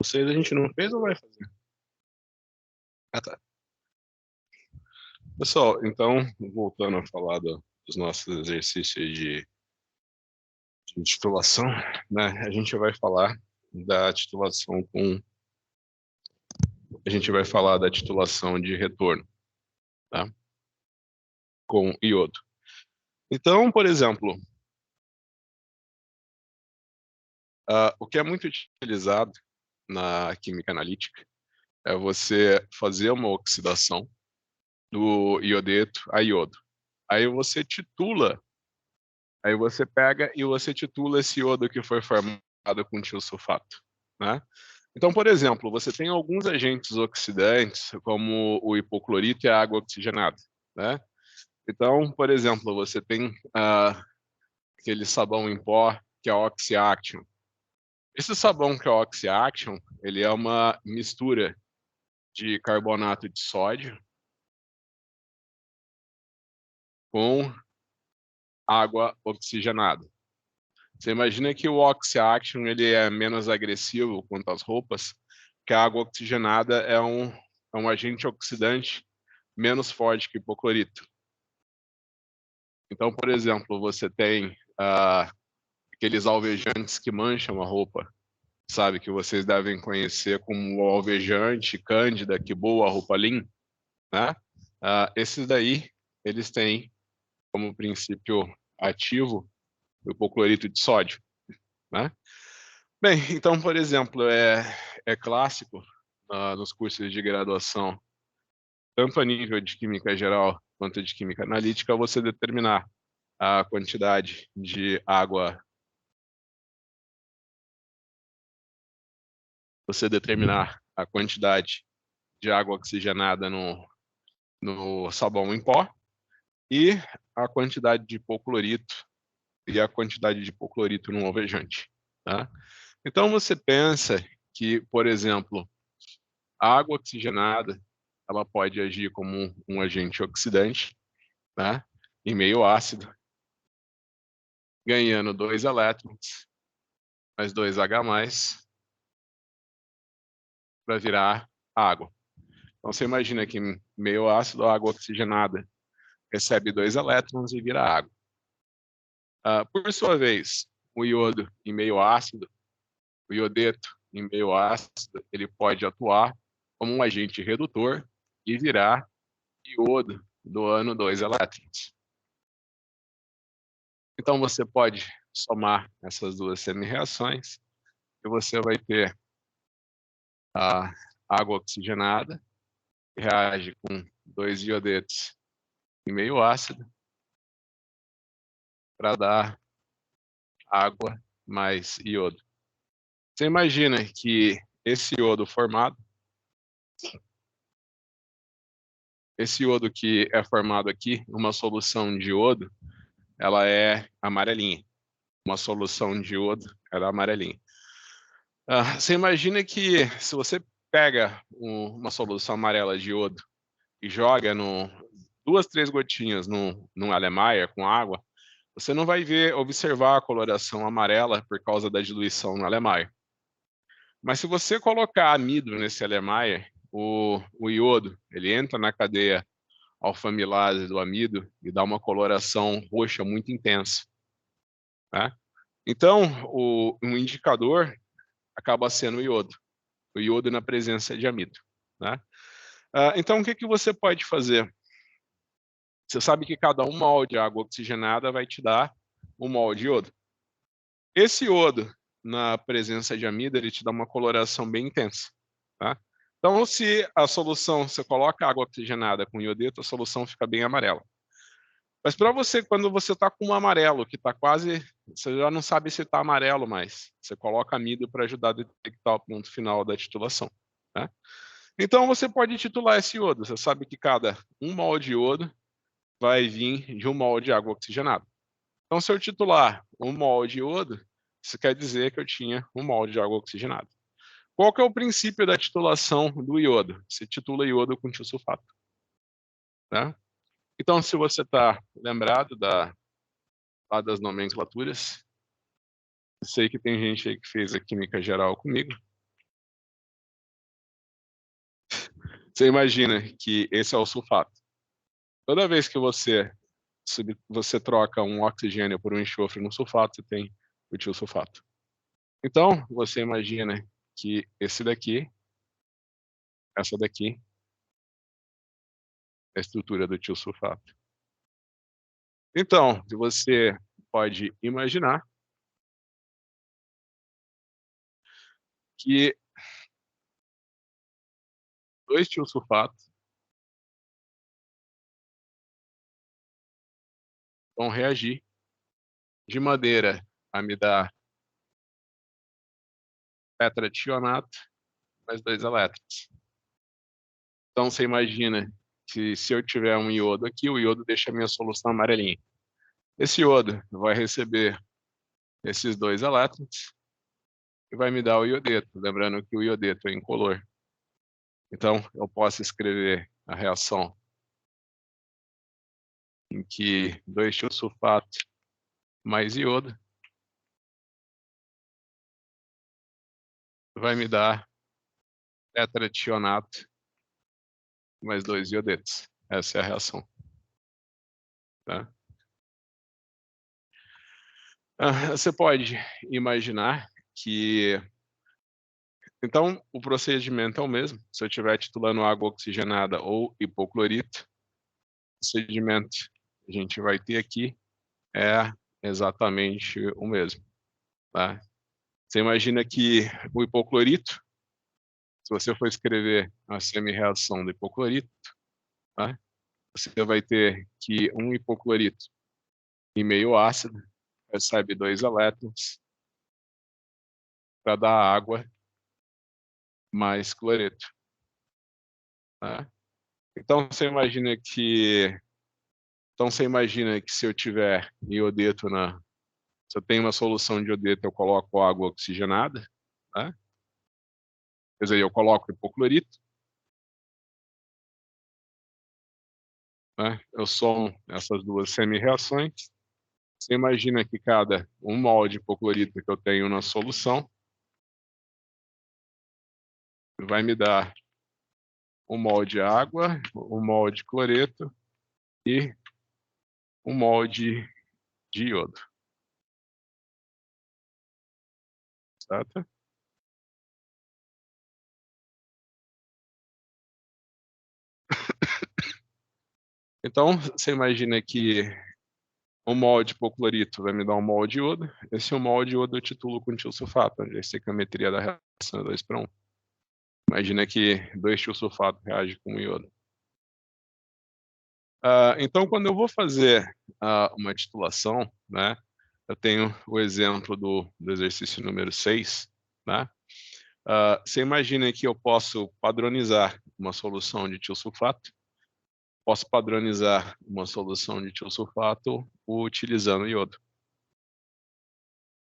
Vocês a gente não fez ou vai fazer? Ah, tá. Pessoal, então, voltando a falar dos nossos exercícios de titulação, né? A gente vai falar da titulação a gente vai falar da titulação de retorno, tá? Com iodo. Então, por exemplo, o que é muito utilizado na química analítica é você fazer uma oxidação do iodeto a iodo. Aí você titula, aí você pega e você titula esse iodo que foi formado com tiosulfato, né? Então, por exemplo, você tem alguns agentes oxidantes, como o hipoclorito e a água oxigenada, né? Então, por exemplo, você tem aquele sabão em pó que é o Oxy-Action. Esse sabão que é o Oxy-Action, ele é uma mistura de carbonato de sódio com água oxigenada. Você imagina que o Oxy-Action ele é menos agressivo quanto às roupas, que a água oxigenada é um agente oxidante menos forte que o hipoclorito. Então, por exemplo, você tem aqueles alvejantes que mancham a roupa, sabe, que vocês devem conhecer como o alvejante, cândida, que boa, Rupalin, né? Esses daí, eles têm como princípio ativo o hipoclorito de sódio, né? Bem, então, por exemplo, é clássico nos cursos de graduação, tanto a nível de química geral quanto de química analítica, você determinar a quantidade de água, você determinar a quantidade de água oxigenada no sabão em pó e a quantidade de hipoclorito e a quantidade de hipoclorito no alvejante, tá? Então você pensa que, por exemplo, a água oxigenada ela pode agir como um agente oxidante, né, em meio ácido, ganhando 2 elétrons, mais 2H+, para virar água. Então você imagina que em meio ácido, a água oxigenada recebe 2 elétrons e vira água. Por sua vez, o iodo em meio ácido, o iodeto em meio ácido, ele pode atuar como um agente redutor e virar iodo, doando 2 elétrons. Então você pode somar essas duas semi-reações e você vai ter a água oxigenada, que reage com 2 iodetos em meio ácido, para dar água mais iodo. Você imagina que esse iodo formado, esse iodo que é formado aqui, uma solução de iodo, ela é amarelinha. Uma solução de iodo, ela é amarelinha. Você imagina que se você pega uma solução amarela de iodo e joga duas, três gotinhas num Erlenmeyer com água, você não vai observar a coloração amarela por causa da diluição no Erlenmeyer. Mas se você colocar amido nesse Erlenmeyer, o iodo, ele entra na cadeia alfamilase do amido e dá uma coloração roxa muito intensa, né? Então, um indicador acaba sendo o iodo na presença de amido, né? Então, o que você pode fazer? Você sabe que cada 1 mol de água oxigenada vai te dar 1 mol de iodo. Esse iodo, na presença de amido, ele te dá uma coloração bem intensa, tá? Então, se a solução, você coloca água oxigenada com iodeto, a solução fica bem amarela. Mas para você, quando você está com um amarelo, que está quase, você já não sabe se está amarelo mais, você coloca amido para ajudar a detectar o ponto final da titulação, né? Então, você pode titular esse iodo. Você sabe que cada 1 mol de iodo vai vir de 1 mol de água oxigenada. Então, se eu titular 1 mol de iodo, isso quer dizer que eu tinha 1 mol de água oxigenada. Qual que é o princípio da titulação do iodo? Você titula iodo com tiosulfato, né? Então, se você está lembrado lá das nomenclaturas, sei que tem gente aí que fez a química geral comigo. Você imagina que esse é o sulfato. Toda vez que você troca um oxigênio por um enxofre no sulfato, você tem o tiosulfato. Então, você imagina que essa daqui é a estrutura do tiosulfato. Então, você pode imaginar que dois tiosulfatos vão reagir de maneira a me dar tetrationato mais 2 elétrons. Então, você imagina que se eu tiver um iodo aqui, o iodo deixa a minha solução amarelinha. Esse iodo vai receber esses 2 elétrons e vai me dar o iodeto, lembrando que o iodeto é incolor. Então, eu posso escrever a reação em que 2 tiosulfato mais iodo vai me dar tetrationato mais 2 iodetos. Essa é a reação. Tá? Você pode imaginar que... Então, o procedimento é o mesmo. Se eu estiver titulando água oxigenada ou hipoclorito, o procedimento que a gente vai ter aqui é exatamente o mesmo. Tá? Você imagina que o hipoclorito, se você for escrever a semi-reação do hipoclorito, tá? Você vai ter que um hipoclorito em meio ácido recebe 2 elétrons para dar água mais cloreto. Tá? Então você imagina que se eu tiver iodeto se eu tenho uma solução de iodeto, eu coloco água oxigenada, tá? Quer dizer, eu coloco hipoclorito, né? Eu somo essas duas semi-reações. Você imagina que cada 1 mol de hipoclorito que eu tenho na solução vai me dar 1 mol de água, 1 mol de cloreto e 1 mol de iodo. Certo? Então, você imagina que 1 mol de hipoclorito vai me dar 1 mol de iodo. Esse 1 mol de iodo eu titulo com tiosulfato, onde a estequiometria da reação é 2:1. Imagina que 2 tiosulfato reagem com iodo. Então, quando eu vou fazer uma titulação, né, eu tenho o exemplo do exercício número 6, né? Você imagina que eu posso padronizar uma solução de tiosulfato, posso padronizar uma solução de tiosulfato utilizando iodo.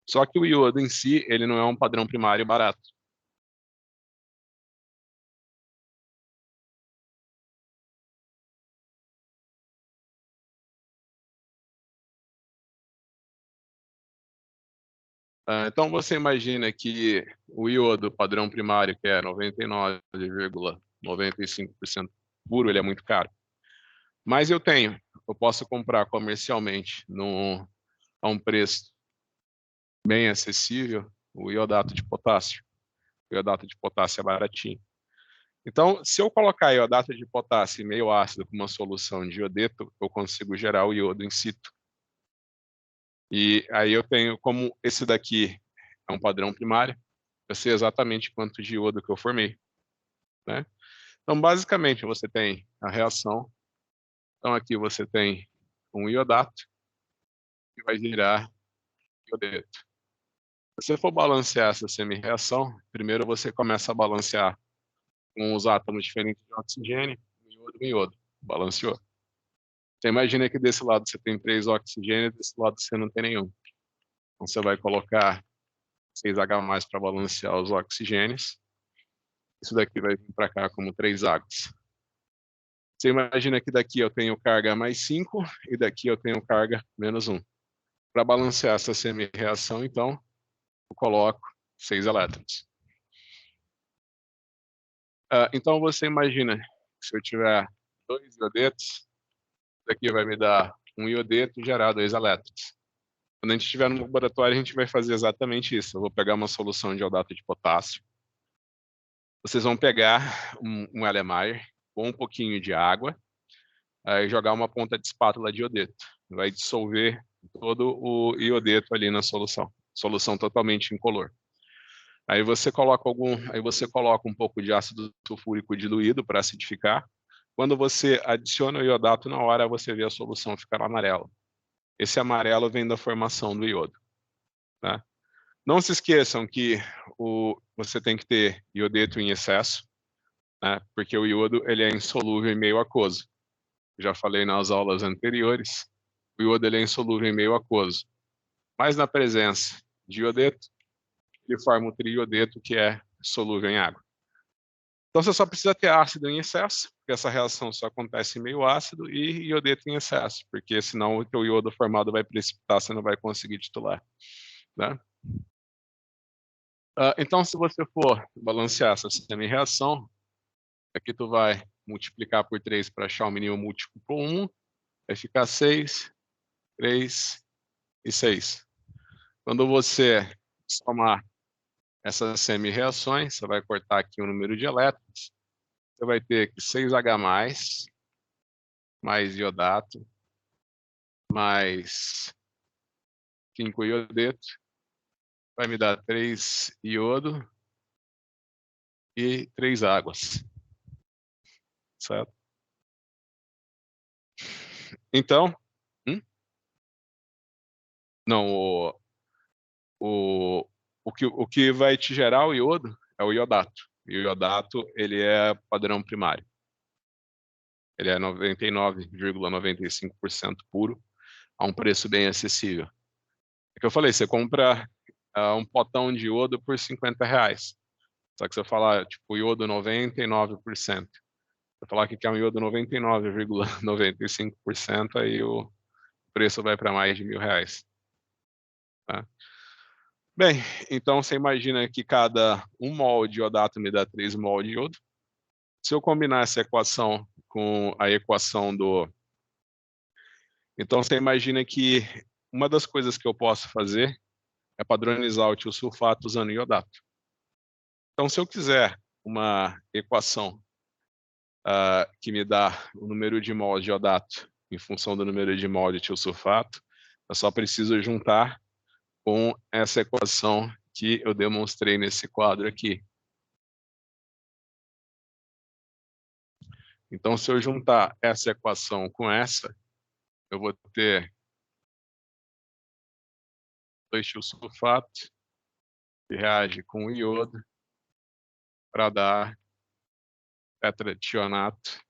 Só que o iodo em si, ele não é um padrão primário barato. Então você imagina que o iodo padrão primário, que é 99,95% puro, ele é muito caro. Mas eu posso comprar comercialmente a um preço bem acessível o iodato de potássio. O iodato de potássio é baratinho. Então, se eu colocar iodato de potássio meio ácido com uma solução de iodeto, eu consigo gerar o iodo in situ. E aí eu tenho, como esse daqui é um padrão primário, eu sei exatamente quanto de iodo que eu formei, né? Então, basicamente, você tem a reação. Então, aqui você tem um iodato que vai gerar iodeto. Se você for balancear essa semi-reação, primeiro você começa a balancear com os átomos diferentes de oxigênio, iodo. Balanceou. Você imagina que desse lado você tem 3 oxigênios, desse lado você não tem nenhum. Então, você vai colocar 6H+ para balancear os oxigênios. Isso daqui vai vir para cá como 3 águas. Você imagina que daqui eu tenho carga mais 5 e daqui eu tenho carga menos 1. Para balancear essa semi-reação, então, eu coloco 6 elétrons. Então você imagina, se eu tiver 2 iodetos, isso aqui vai me dar um iodeto e gerar 2 elétrons. Quando a gente estiver no laboratório, a gente vai fazer exatamente isso. Eu vou pegar uma solução de iodato de potássio. Vocês vão pegar um Erlenmeyer com um pouquinho de água e jogar uma ponta de espátula de iodeto. Vai dissolver todo o iodeto ali na solução. Solução totalmente incolor. Aí você coloca um pouco de ácido sulfúrico diluído para acidificar. Quando você adiciona o iodato na hora, você vê a solução ficar amarela. Esse amarelo vem da formação do iodo. Tá? Não se esqueçam que você tem que ter iodeto em excesso, né? Porque o iodo ele é insolúvel em meio aquoso. Já falei nas aulas anteriores, o iodo ele é insolúvel em meio aquoso. Mas na presença de iodeto, ele forma o triiodeto, que é solúvel em água. Então você só precisa ter ácido em excesso, porque essa reação só acontece em meio ácido, e iodeto em excesso, porque senão o teu iodo formado vai precipitar, você não vai conseguir titular. Né? Então, se você for balancear essa semi-reação, aqui tu vai multiplicar por 3 para achar o mínimo múltiplo por 1, vai ficar 6, 3 e 6. Quando você somar essas semi-reações, você vai cortar aqui o número de elétrons, você vai ter que 6H+, mais iodato, mais 5 iodeto, vai me dar 3 iodo e 3 águas. Certo? Então, não, o que vai te gerar o iodo é o iodato. E o iodato, ele é padrão primário. Ele é 99,95% puro, a um preço bem acessível. É que eu falei, você compra um potão de iodo por R$50. Só que você fala, tipo, iodo 99%. Você falar que quer um iodo 99,95%, aí o preço vai para mais de R$1.000. Tá? Bem, então você imagina que cada 1 mol de iodato me dá 3 mol de iodo. Se eu combinar essa equação com a equação do... Então você imagina que uma das coisas que eu posso fazer é padronizar o tiosulfato usando iodato. Então se eu quiser uma equação que me dá o número de mol de iodato em função do número de mol de tiosulfato, eu só preciso juntar com essa equação que eu demonstrei nesse quadro aqui. Então, se eu juntar essa equação com essa, eu vou ter 2-tiosulfato que reage com o iodo para dar tetrationato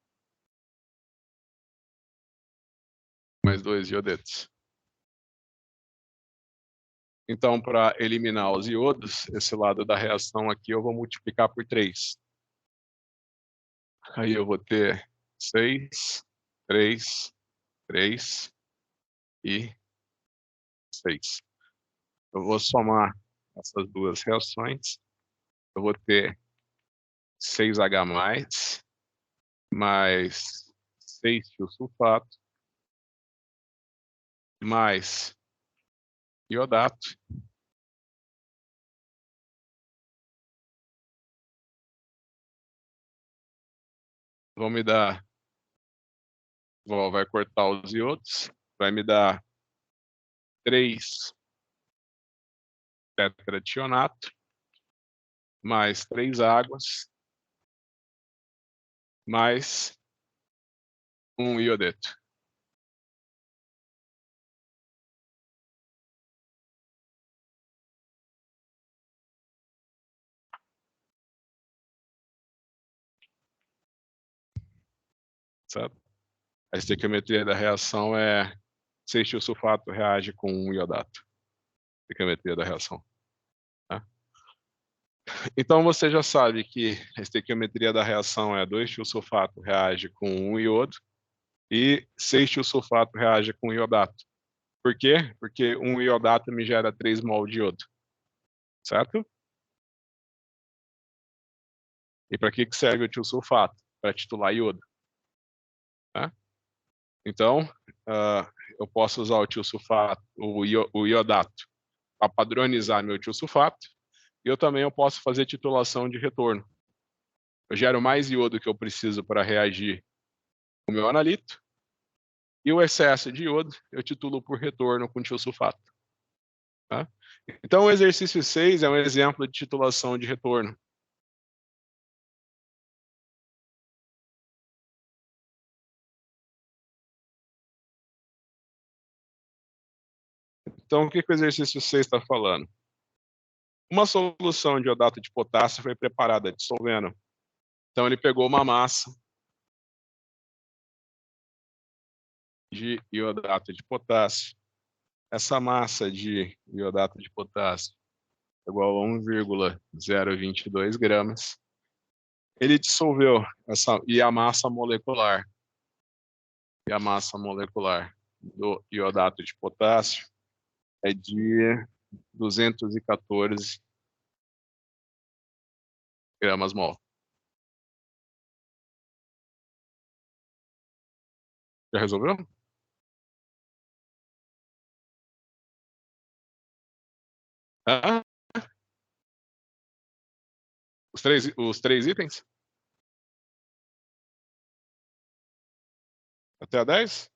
mais 2 iodetos. Então, para eliminar os iodos, esse lado da reação aqui eu vou multiplicar por 3. Aí eu vou ter 6, 3, 3 e 6. Eu vou somar essas duas reações. Eu vou ter 6H+, mais 6-tiosulfato, mais iodato, vão me dar, vai cortar os iodos, vai me dar 3 tetrationato, mais 3 águas, mais 1 iodeto. Certo? A estequiometria da reação é 6-tiosulfato reage com 1 iodato. Estequiometria da reação. Tá? Então você já sabe que a estequiometria da reação é 2-tiosulfato reage com 1 iodo e 6-tiosulfato reage com 1 iodato. Por quê? Porque 1 iodato me gera 3 mol de iodo. Certo? E para que serve o tiosulfato? Para titular iodo. Tá? Então, eu posso usar o tiosulfato, o iodato, para padronizar meu tiosulfato, e eu posso fazer titulação de retorno. Eu gero mais iodo que eu preciso para reagir com o meu analito, e o excesso de iodo eu titulo por retorno com tiosulfato. Tá? Então, o exercício 6 é um exemplo de titulação de retorno. Então, o que o exercício 6 está falando? Uma solução de iodato de potássio foi preparada dissolvendo. Então, ele pegou uma massa de iodato de potássio. Essa massa de iodato de potássio é igual a 1,022 gramas. Ele dissolveu e a massa molecular do iodato de potássio é de 214 gramas mol. Já resolveu? Ah, os três itens? Até a 10?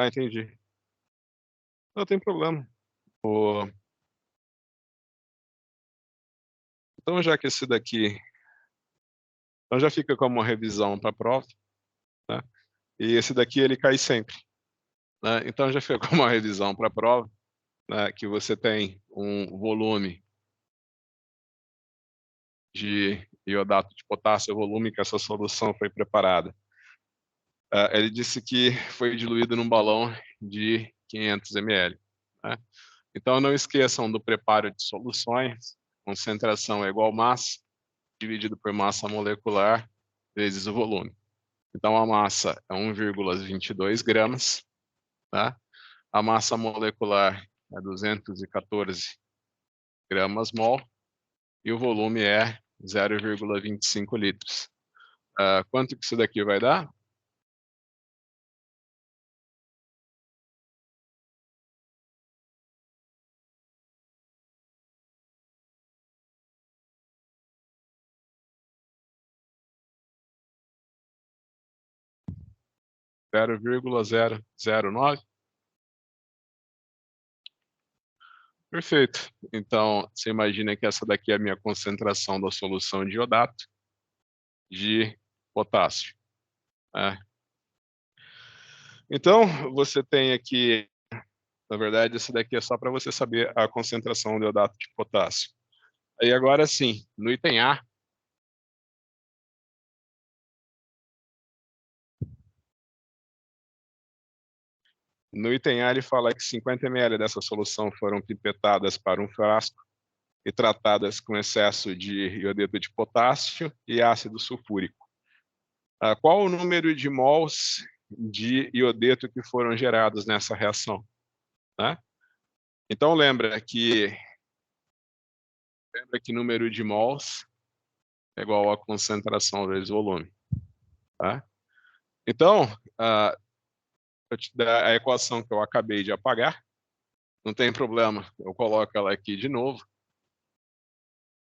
Entendi. Não tem problema. Então, já que esse daqui... Então, já fica como uma revisão para a prova. Né? E esse daqui, ele cai sempre. Né? Então, já fica como uma revisão para a prova, né? Que você tem um volume de iodato de potássio, o volume que essa solução foi preparada. Ele disse que foi diluído num balão de 500 ml. Né? Então, não esqueçam do preparo de soluções. Concentração é igual massa, dividido por massa molecular, vezes o volume. Então, a massa é 1,22 gramas. Tá? A massa molecular é 214 gramas mol. E o volume é 0,25 litros. Quanto que isso daqui vai dar? Zero vírgula 009. Perfeito. Então, você imagina que essa daqui é a minha concentração da solução de iodato de potássio. Né? Então, você tem aqui, na verdade, esse daqui é só para você saber a concentração de iodato de potássio. Aí agora sim, no item A, ele fala que 50 ml dessa solução foram pipetadas para um frasco e tratadas com excesso de iodeto de potássio e ácido sulfúrico. Qual o número de mols de iodeto que foram gerados nessa reação? Né? Então, lembra que número de mols é igual a concentração vezes volume. Tá? Então, eu te dar a equação que eu acabei de apagar. Não tem problema, eu coloco ela aqui de novo.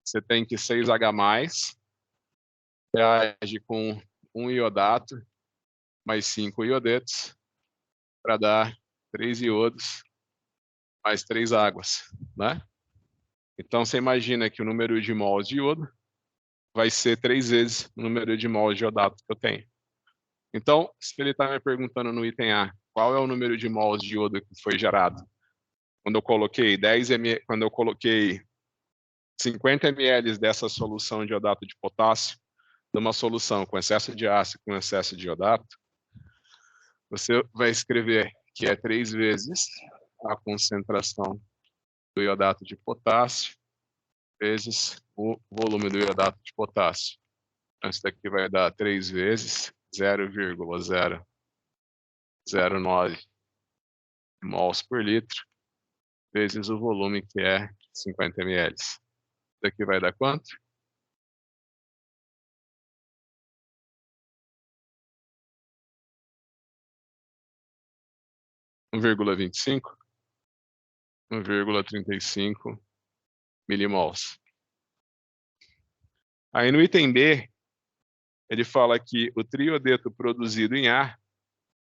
Você tem que 6H+, reage com um iodato mais 5 iodetos para dar 3 iodos mais 3 águas, né? Então, você imagina que o número de mols de iodo vai ser 3 vezes o número de mols de iodato que eu tenho. Então, se ele está me perguntando no item A, qual é o número de mols de iodo que foi gerado? Quando eu coloquei 50 ml dessa solução de iodato de potássio, numa solução com excesso de ácido com excesso de iodato, você vai escrever que é 3 vezes a concentração do iodato de potássio vezes o volume do iodato de potássio. Então, isso daqui vai dar 3 vezes 0,009 mols por litro, vezes o volume, que é 50 ml. Isso daqui vai dar quanto? 1,25? 1,35 milimols. Aí no item B, ele fala que o triodeto produzido em ar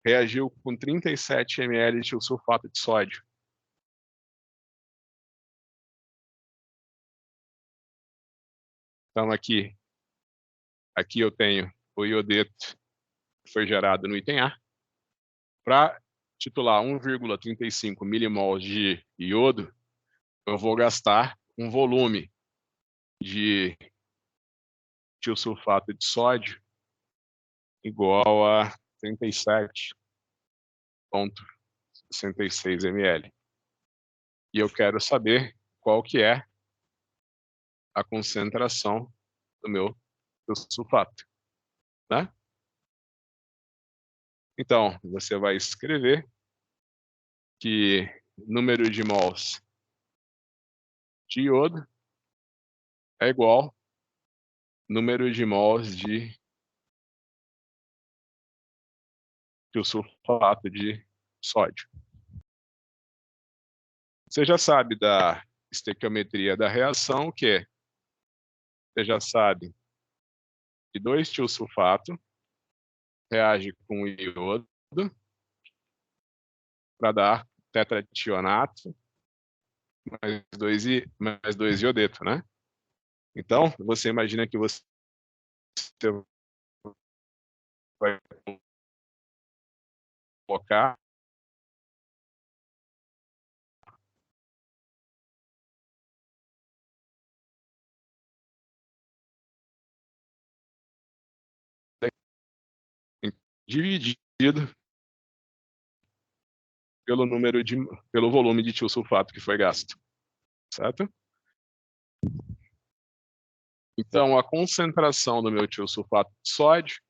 reagiu com 37 ml de sulfato de sódio. Então aqui eu tenho o iodeto que foi gerado no item A. Para titular 1,35 milimols de iodo, eu vou gastar um volume de tiosulfato de sódio igual a 37,66 ml. E eu quero saber qual que é a concentração do meu tiosulfato, né? Então, você vai escrever que número de mols de iodo é igual número de mols de tiosulfato de sódio. Você já sabe da estequiometria da reação, que você já sabe que 2-tiosulfato reage com iodo para dar tetrationato mais 2 iodeto, né? Então, você imagina que você vai colocar dividido pelo volume de tiosulfato que foi gasto, certo? Então, a concentração do meu tiosulfato de sódio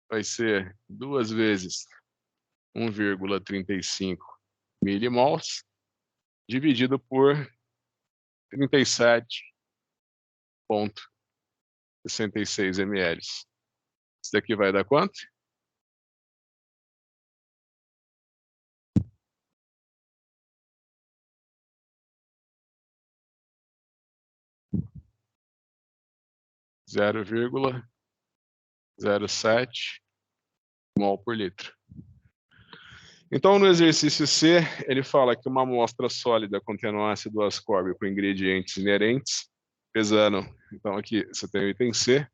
vai ser 2 vezes 1,35 milimols dividido por 37,66 ml. Isso daqui vai dar quanto? Zero vírgula 0,07 mol por litro. Então, no exercício C, ele fala que uma amostra sólida contendo ácido ascórbico com ingredientes inerentes, pesando, então aqui você tem o item C,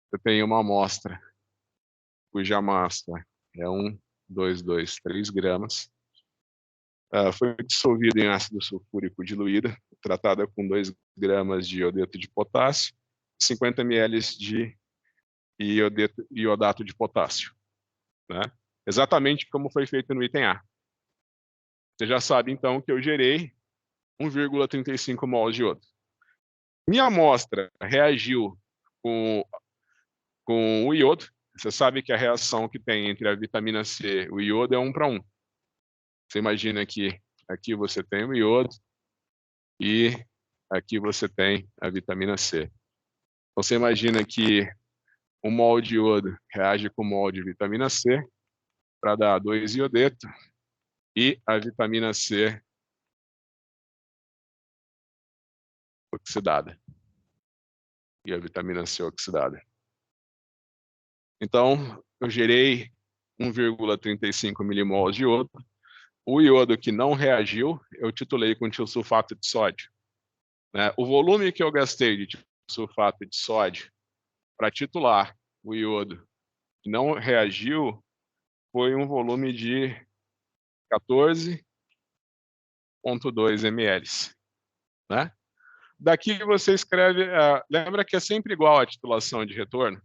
você tem uma amostra cuja massa é 1,223 gramas, foi dissolvida em ácido sulfúrico diluído, tratada com 2 gramas de iodeto de potássio, 50 ml de iodato de potássio, né? Exatamente como foi feito no item A. Você já sabe, então, que eu gerei 1,35 mols de iodo. Minha amostra reagiu com o iodo. Você sabe que a reação que tem entre a vitamina C e o iodo é 1 para 1. Você imagina que aqui você tem o iodo e aqui você tem a vitamina C. Você imagina que um mol de iodo reage com um mol de vitamina C para dar 2 iodeto e a vitamina C oxidada. E a vitamina C oxidada. Então, eu gerei 1,35 milimols de iodo. O iodo que não reagiu, eu titulei com tiosulfato de sódio, né? O volume que eu gastei de tiosulfato de sódio para titular o iodo que não reagiu foi um volume de 14,2 ml, né? Daqui você escreve, lembra que é sempre igual a titulação de retorno?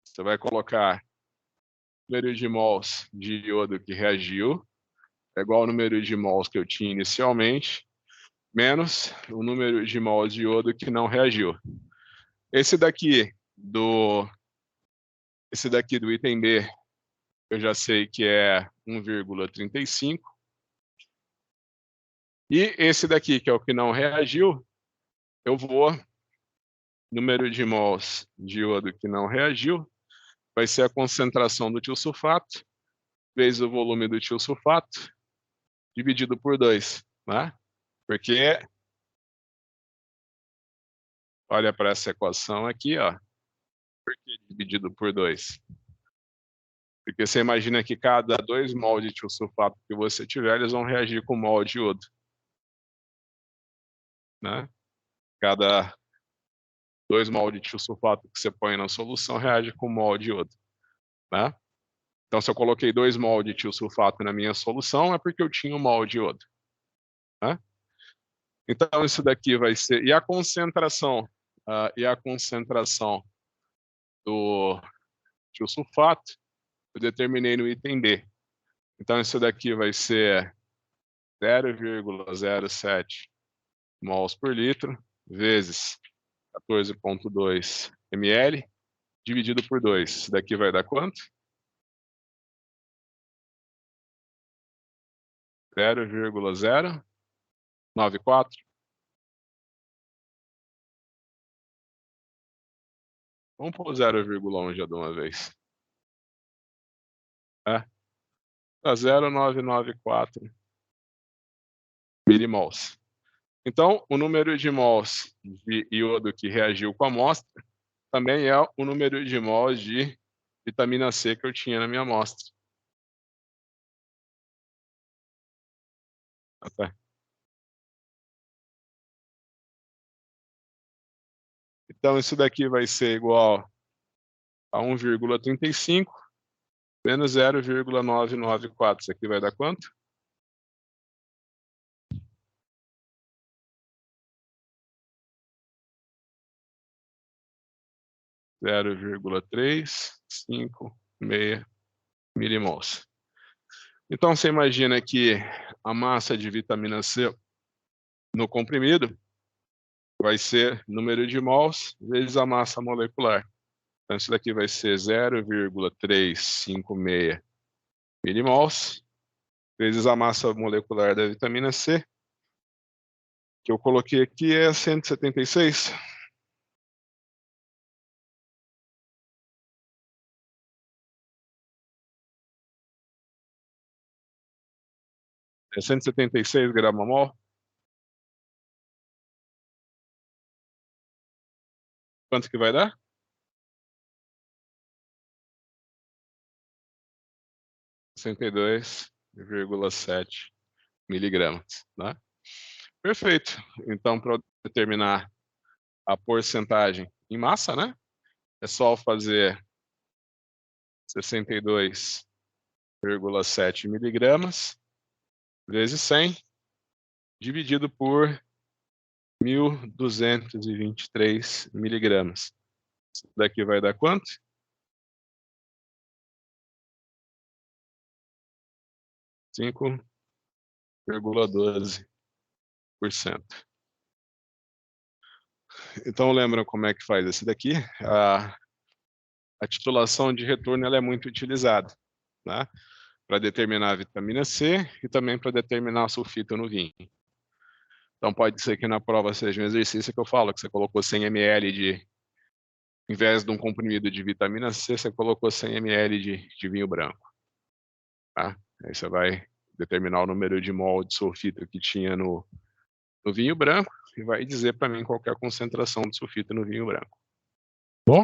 Você vai colocar o número de mols de iodo que reagiu, é igual ao número de mols que eu tinha inicialmente, menos o número de mols de iodo que não reagiu. Esse daqui do item B, eu já sei que é 1,35. E esse daqui, que é o que não reagiu, eu vou, número de mols de iodo que não reagiu, vai ser a concentração do tiosulfato, vezes o volume do tiosulfato, dividido por 2, né? Porque, olha para essa equação aqui, ó. Por que dividido por 2? Porque você imagina que cada 2 mol de tiosulfato que você tiver, eles vão reagir com mol de iodo, né? Cada 2 mol de tiosulfato que você põe na solução reage com mol de iodo, né? Então, se eu coloquei 2 mol de tiosulfato na minha solução, é porque eu tinha 1 mol de iodo, né? Então, isso daqui vai ser... E a concentração do tiosulfato, eu determinei no item D. Então, isso daqui vai ser 0,07 mols por litro, vezes 14,2 ml, dividido por 2. Isso daqui vai dar quanto? 0,094. Vamos pôr 0,1 já de uma vez. É. Dá 0,994 milimols. Então, o número de mols de iodo que reagiu com a amostra também é o número de mols de vitamina C que eu tinha na minha amostra. Tá. Então, isso daqui vai ser igual a 1,35 menos 0,994. Isso aqui vai dar quanto? Zero vírgula 356 milimols. Então, você imagina que a massa de vitamina C no comprimido vai ser número de mols vezes a massa molecular. Então, isso daqui vai ser 0,356 milimols vezes a massa molecular da vitamina C, que eu coloquei aqui é 176. É 176 gramas-mol. Quanto que vai dar? 62,7 miligramas, né? Perfeito. Então, para determinar a porcentagem em massa, né? É só fazer 62,7 miligramas vezes 100, dividido por 1.223 miligramas. Isso daqui vai dar quanto? 5,12%. Então, lembram como é que faz esse daqui? A titulação de retorno ela é muito utilizada, né? Para determinar a vitamina C e também para determinar a sulfito no vinho. Então, pode ser que na prova seja um exercício que eu falo, que você colocou 100 ml de, em vez de um comprimido de vitamina C, você colocou 100 ml de vinho branco. Tá? Aí você vai determinar o número de mol de sulfito que tinha no vinho branco e vai dizer para mim qual é a concentração de sulfito no vinho branco. Bom?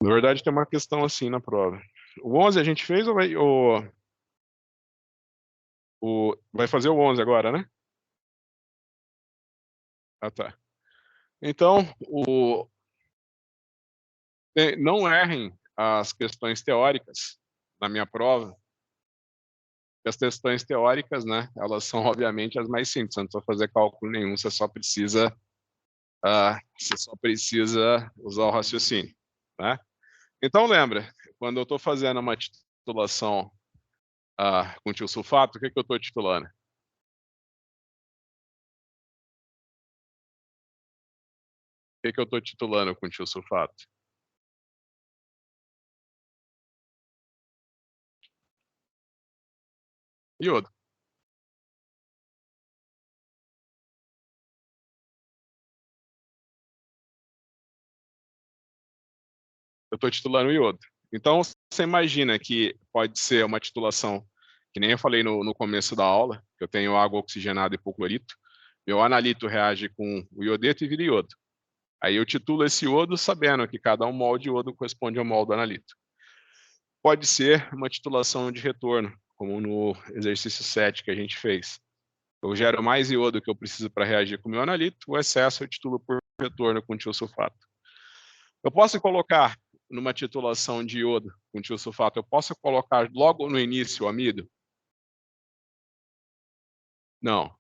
Na verdade, tem uma questão assim na prova. O 11 a gente fez ou vai fazer o 11 agora, né? Ah, tá. Então, não errem as questões teóricas na minha prova. As questões teóricas, né, elas são obviamente as mais simples, você não precisa fazer cálculo nenhum, você só precisa usar o raciocínio, né? Então lembra, quando eu estou fazendo uma titulação com tiosulfato, o que eu estou titulando? que eu estou titulando com tiosulfato? Iodo. Eu estou titulando iodo. Então, você imagina que pode ser uma titulação, que nem eu falei no começo da aula, que eu tenho água oxigenada e hipoclorito, meu analito reage com o iodeto e vira iodo. Aí eu titulo esse iodo sabendo que cada um mol de iodo corresponde ao mol do analito. Pode ser uma titulação de retorno, como no exercício 7 que a gente fez. Eu gero mais iodo que eu preciso para reagir com o meu analito, o excesso eu titulo por retorno com tiosulfato. Eu posso colocar numa titulação de iodo com tiosulfato, eu posso colocar logo no início o amido? Não.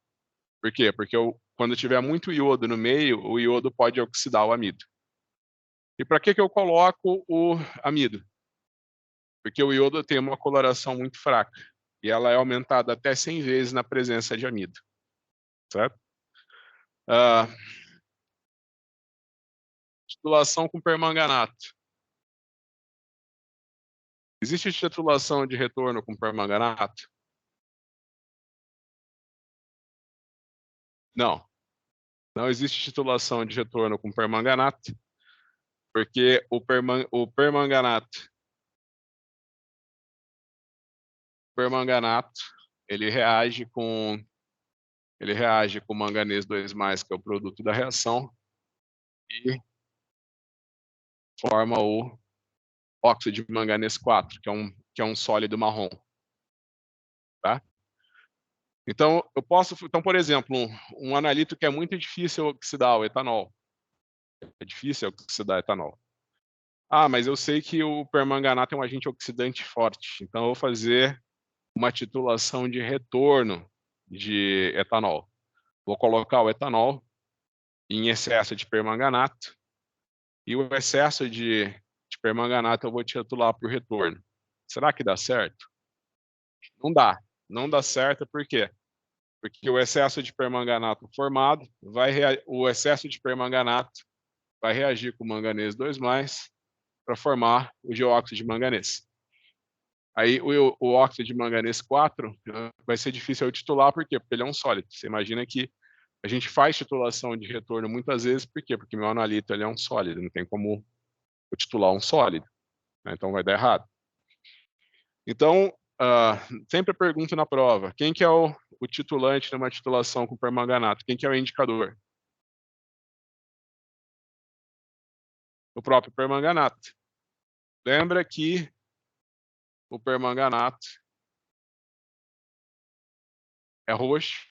Por quê? Porque quando tiver muito iodo no meio, o iodo pode oxidar o amido. E para que eu coloco o amido? Porque o iodo tem uma coloração muito fraca e ela é aumentada até 100 vezes na presença de amido, certo? Titulação com permanganato. Existe titulação de retorno com permanganato? Não. Não existe titulação de retorno com permanganato, porque o permanganato, ele reage com manganês 2+, que é o produto da reação, e forma o óxido de manganês 4, que é um sólido marrom. Tá? Então, por exemplo, um analito que é muito difícil oxidar, o etanol. É difícil oxidar etanol. Ah, mas eu sei que o permanganato é um agente oxidante forte, então eu vou fazer uma titulação de retorno de etanol. Vou colocar o etanol em excesso de permanganato e o excesso de permanganato eu vou titular por retorno. Será que dá certo? Não dá. Não dá certo por quê? Porque o excesso de permanganato formado o excesso de permanganato vai reagir com manganês 2+, para formar o dióxido de manganês. Aí o óxido de manganês 4 vai ser difícil eu titular, por quê? Porque ele é um sólido. Você imagina que a gente faz titulação de retorno muitas vezes, por quê? Porque meu analito ele é um sólido, não tem como eu titular um sólido, né? Então vai dar errado. Então, sempre pergunto na prova, quem que é o titulante numa titulação com permanganato? Quem que é o indicador? O próprio permanganato. Lembra que o permanganato é roxo,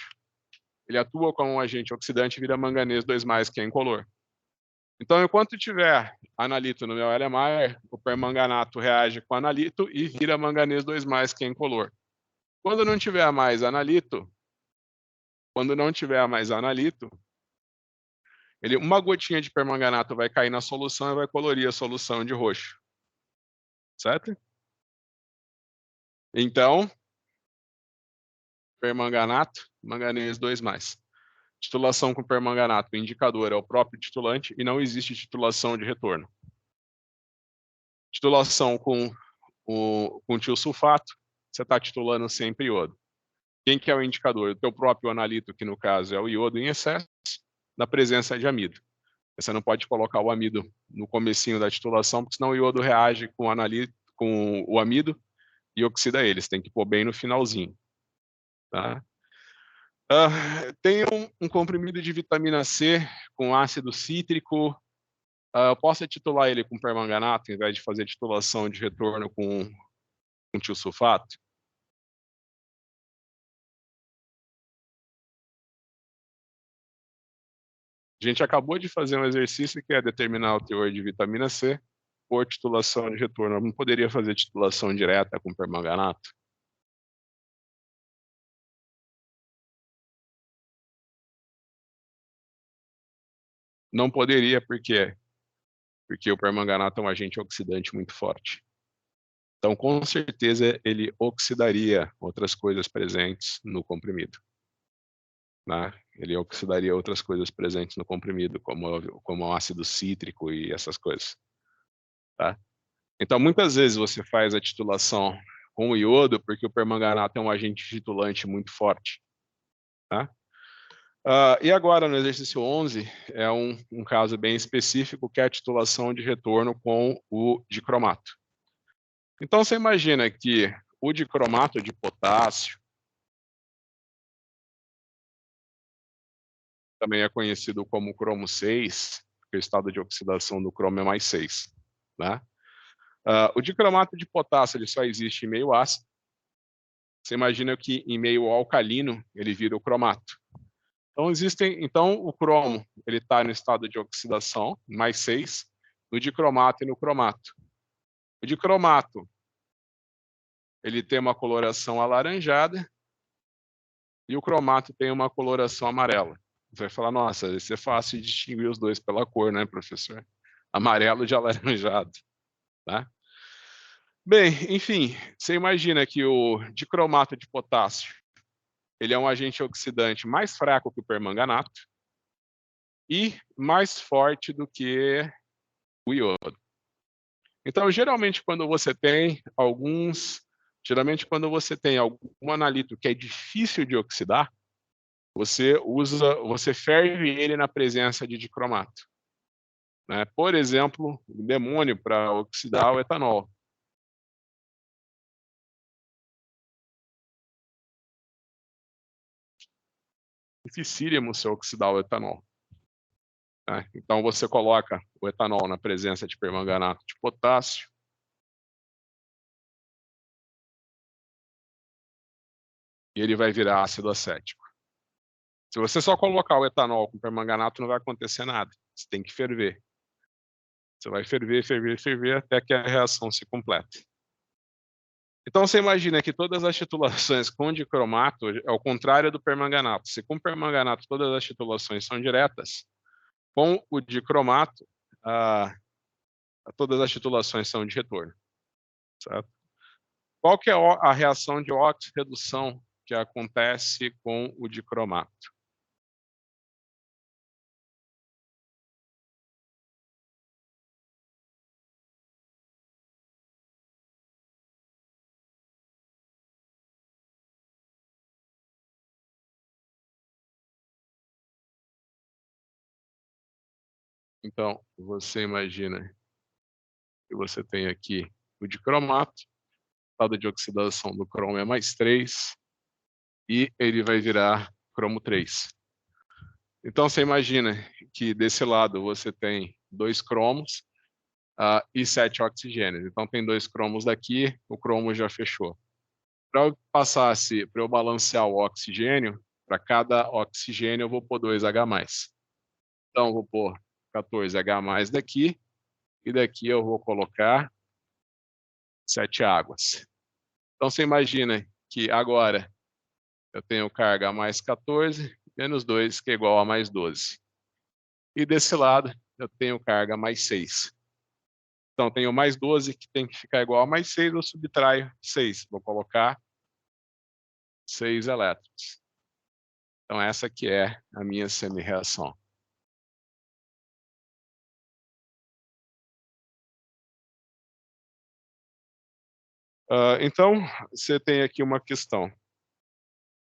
ele atua como um agente oxidante e vira manganês 2+, que é incolor. Então, enquanto tiver analito no meu Erlenmeyer, o permanganato reage com analito e vira manganês 2+, que é incolor. Quando não tiver mais analito, uma gotinha de permanganato vai cair na solução e vai colorir a solução de roxo. Certo? Então, permanganato, manganês 2+. Titulação com permanganato, o indicador é o próprio titulante e não existe titulação de retorno. Titulação com tiosulfato, você está titulando sempre iodo. Quem que é o indicador? O teu próprio analito, que no caso é o iodo em excesso, na presença de amido. Você não pode colocar o amido no comecinho da titulação, porque senão o iodo reage com o amido e oxida ele. Você tem que pôr bem no finalzinho. Tá? Tem um comprimido de vitamina C com ácido cítrico. Eu posso titular ele com permanganato, ao invés de fazer titulação de retorno com tiosulfato? A gente acabou de fazer um exercício que é determinar o teor de vitamina C por titulação de retorno. Eu não poderia fazer titulação direta com permanganato? Não poderia, por quê? Porque o permanganato é um agente oxidante muito forte. Então, com certeza, ele oxidaria outras coisas presentes no comprimido. né? Ele oxidaria outras coisas presentes no comprimido, como ácido cítrico e essas coisas, tá? Então, muitas vezes você faz a titulação com o iodo porque o permanganato é um agente titulante muito forte, tá? E agora, no exercício 11, é um caso bem específico, que é a titulação de retorno com o dicromato. Então, você imagina que o dicromato de potássio, também é conhecido como cromo 6, porque o estado de oxidação do cromo é mais 6, né? O dicromato de potássio ele só existe em meio ácido. Você imagina que em meio alcalino ele vira o cromato. Então o cromo ele está no estado de oxidação, mais 6, no dicromato e no cromato. O dicromato ele tem uma coloração alaranjada e o cromato tem uma coloração amarela. Você vai falar, nossa, isso é fácil de distinguir os dois pela cor, né, professor? Amarelo de alaranjado, tá? Bem, enfim, você imagina que o dicromato de potássio, ele é um agente oxidante mais fraco que o permanganato e mais forte do que o iodo. Então, geralmente quando você tem algum analito que é difícil de oxidar, você ferve ele na presença de dicromato, né? Por exemplo, o demônio para oxidar o etanol. Dificílimo você oxidar o etanol, né? Então você coloca o etanol na presença de permanganato de potássio e ele vai virar ácido acético. Se você só colocar o etanol com permanganato, não vai acontecer nada. Você tem que ferver. Você vai ferver, ferver, ferver até que a reação se complete. Então você imagina que todas as titulações com dicromato é o contrário do permanganato. Se com permanganato todas as titulações são diretas, com o dicromato todas as titulações são de retorno, certo? Qual que é a reação de oxirredução que acontece com o dicromato? Então, você imagina que você tem aqui o dicromato, o estado de oxidação do cromo é mais 3, e ele vai virar cromo 3. Então, você imagina que desse lado você tem 2 cromos e 7 oxigênios. Então, tem 2 cromos daqui, o cromo já fechou. Para eu balancear o oxigênio, para cada oxigênio eu vou pôr 2H+. Então, eu vou pôr 14H+ daqui, e daqui eu vou colocar 7 águas. Então, você imagina que agora eu tenho carga a mais 14, menos 2, que é igual a mais 12. E desse lado, eu tenho carga mais 6. Então, tenho mais 12, que tem que ficar igual a mais 6, eu subtraio 6. Vou colocar 6 elétrons. Então, essa aqui é a minha semi-reação. Então, você tem aqui uma questão.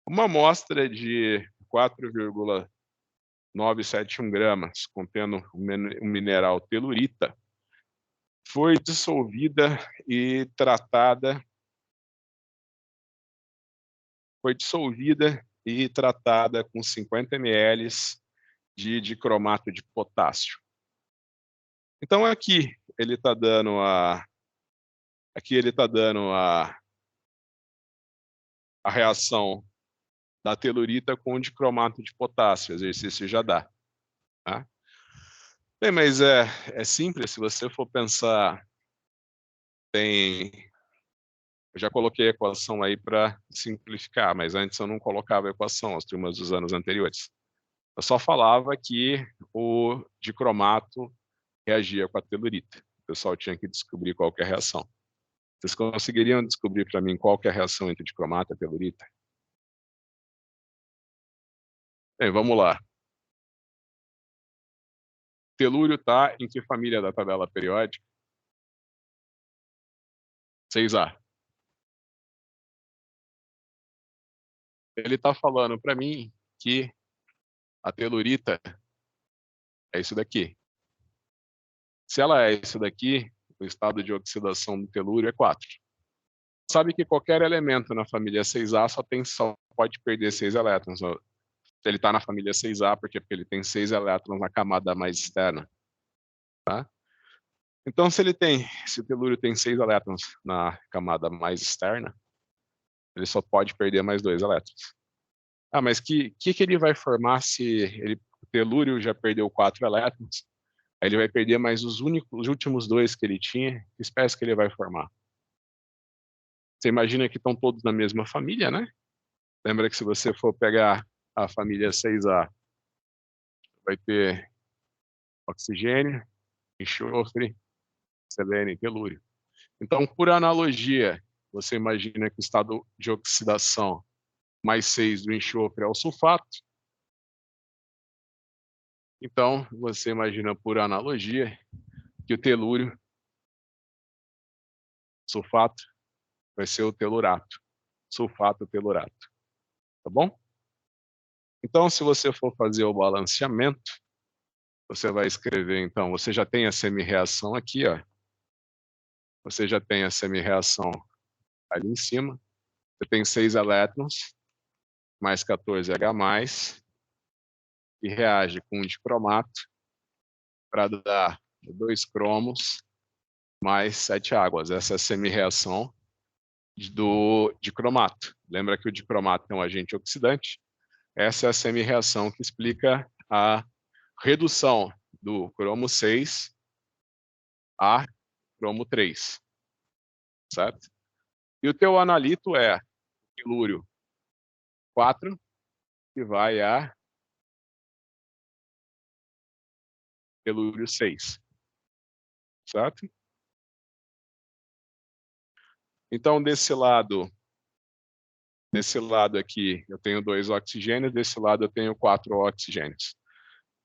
Uma amostra de 4,971 gramas, contendo um mineral telurita, foi dissolvida e tratada com 50 ml de dicromato de potássio. Então aqui ele está dando a reação da telurita com o dicromato de potássio. O exercício já dá, tá? Bem, mas é simples. Se você for pensar, eu já coloquei a equação aí para simplificar, mas antes eu não colocava a equação, as turmas dos anos anteriores. Eu só falava que o dicromato reagia com a telurita. O pessoal tinha que descobrir qual que é a reação. Vocês conseguiriam descobrir para mim qual que é a reação entre dicromato e telurita? Bem, vamos lá. Telúrio está em que família da tabela periódica? 6A. Ele está falando para mim que a telurita é isso daqui. Se ela é isso daqui, o estado de oxidação do telúrio é 4. Sabe que qualquer elemento na família 6A só pode perder 6 elétrons. Ele está na família 6A porque ele tem 6 elétrons na camada mais externa. Tá? Então, se o telúrio tem 6 elétrons na camada mais externa, ele só pode perder mais 2 elétrons. Ah, mas que ele vai formar se o telúrio já perdeu 4 elétrons? Aí ele vai perder mais os últimos 2 que ele tinha. Que espécie que ele vai formar? Você imagina que estão todos na mesma família, né? Lembra que se você for pegar a família 6A, vai ter oxigênio, enxofre, selênio e telúrio. Então, por analogia, você imagina que o estado de oxidação mais 6 do enxofre é o sulfato. Então, você imagina por analogia que o telúrio, sulfato, vai ser o telurato. Sulfato telurato. Tá bom? Então, se você for fazer o balanceamento, você vai escrever, então, você já tem a semi-reação aqui, ó. Você já tem a semi-reação ali em cima. Você tem 6 elétrons, mais 14H+, e reage com um dicromato para dar 2 cromos mais 7 águas. Essa é a semi-reação do dicromato. Lembra que o dicromato é um agente oxidante? Essa é a semi-reação que explica a redução do cromo 6 a cromo 3, certo? E o teu analito é telúrio 4, que vai a telúrio 6, certo? Então, desse lado aqui, eu tenho 2 oxigênios, desse lado eu tenho 4 oxigênios.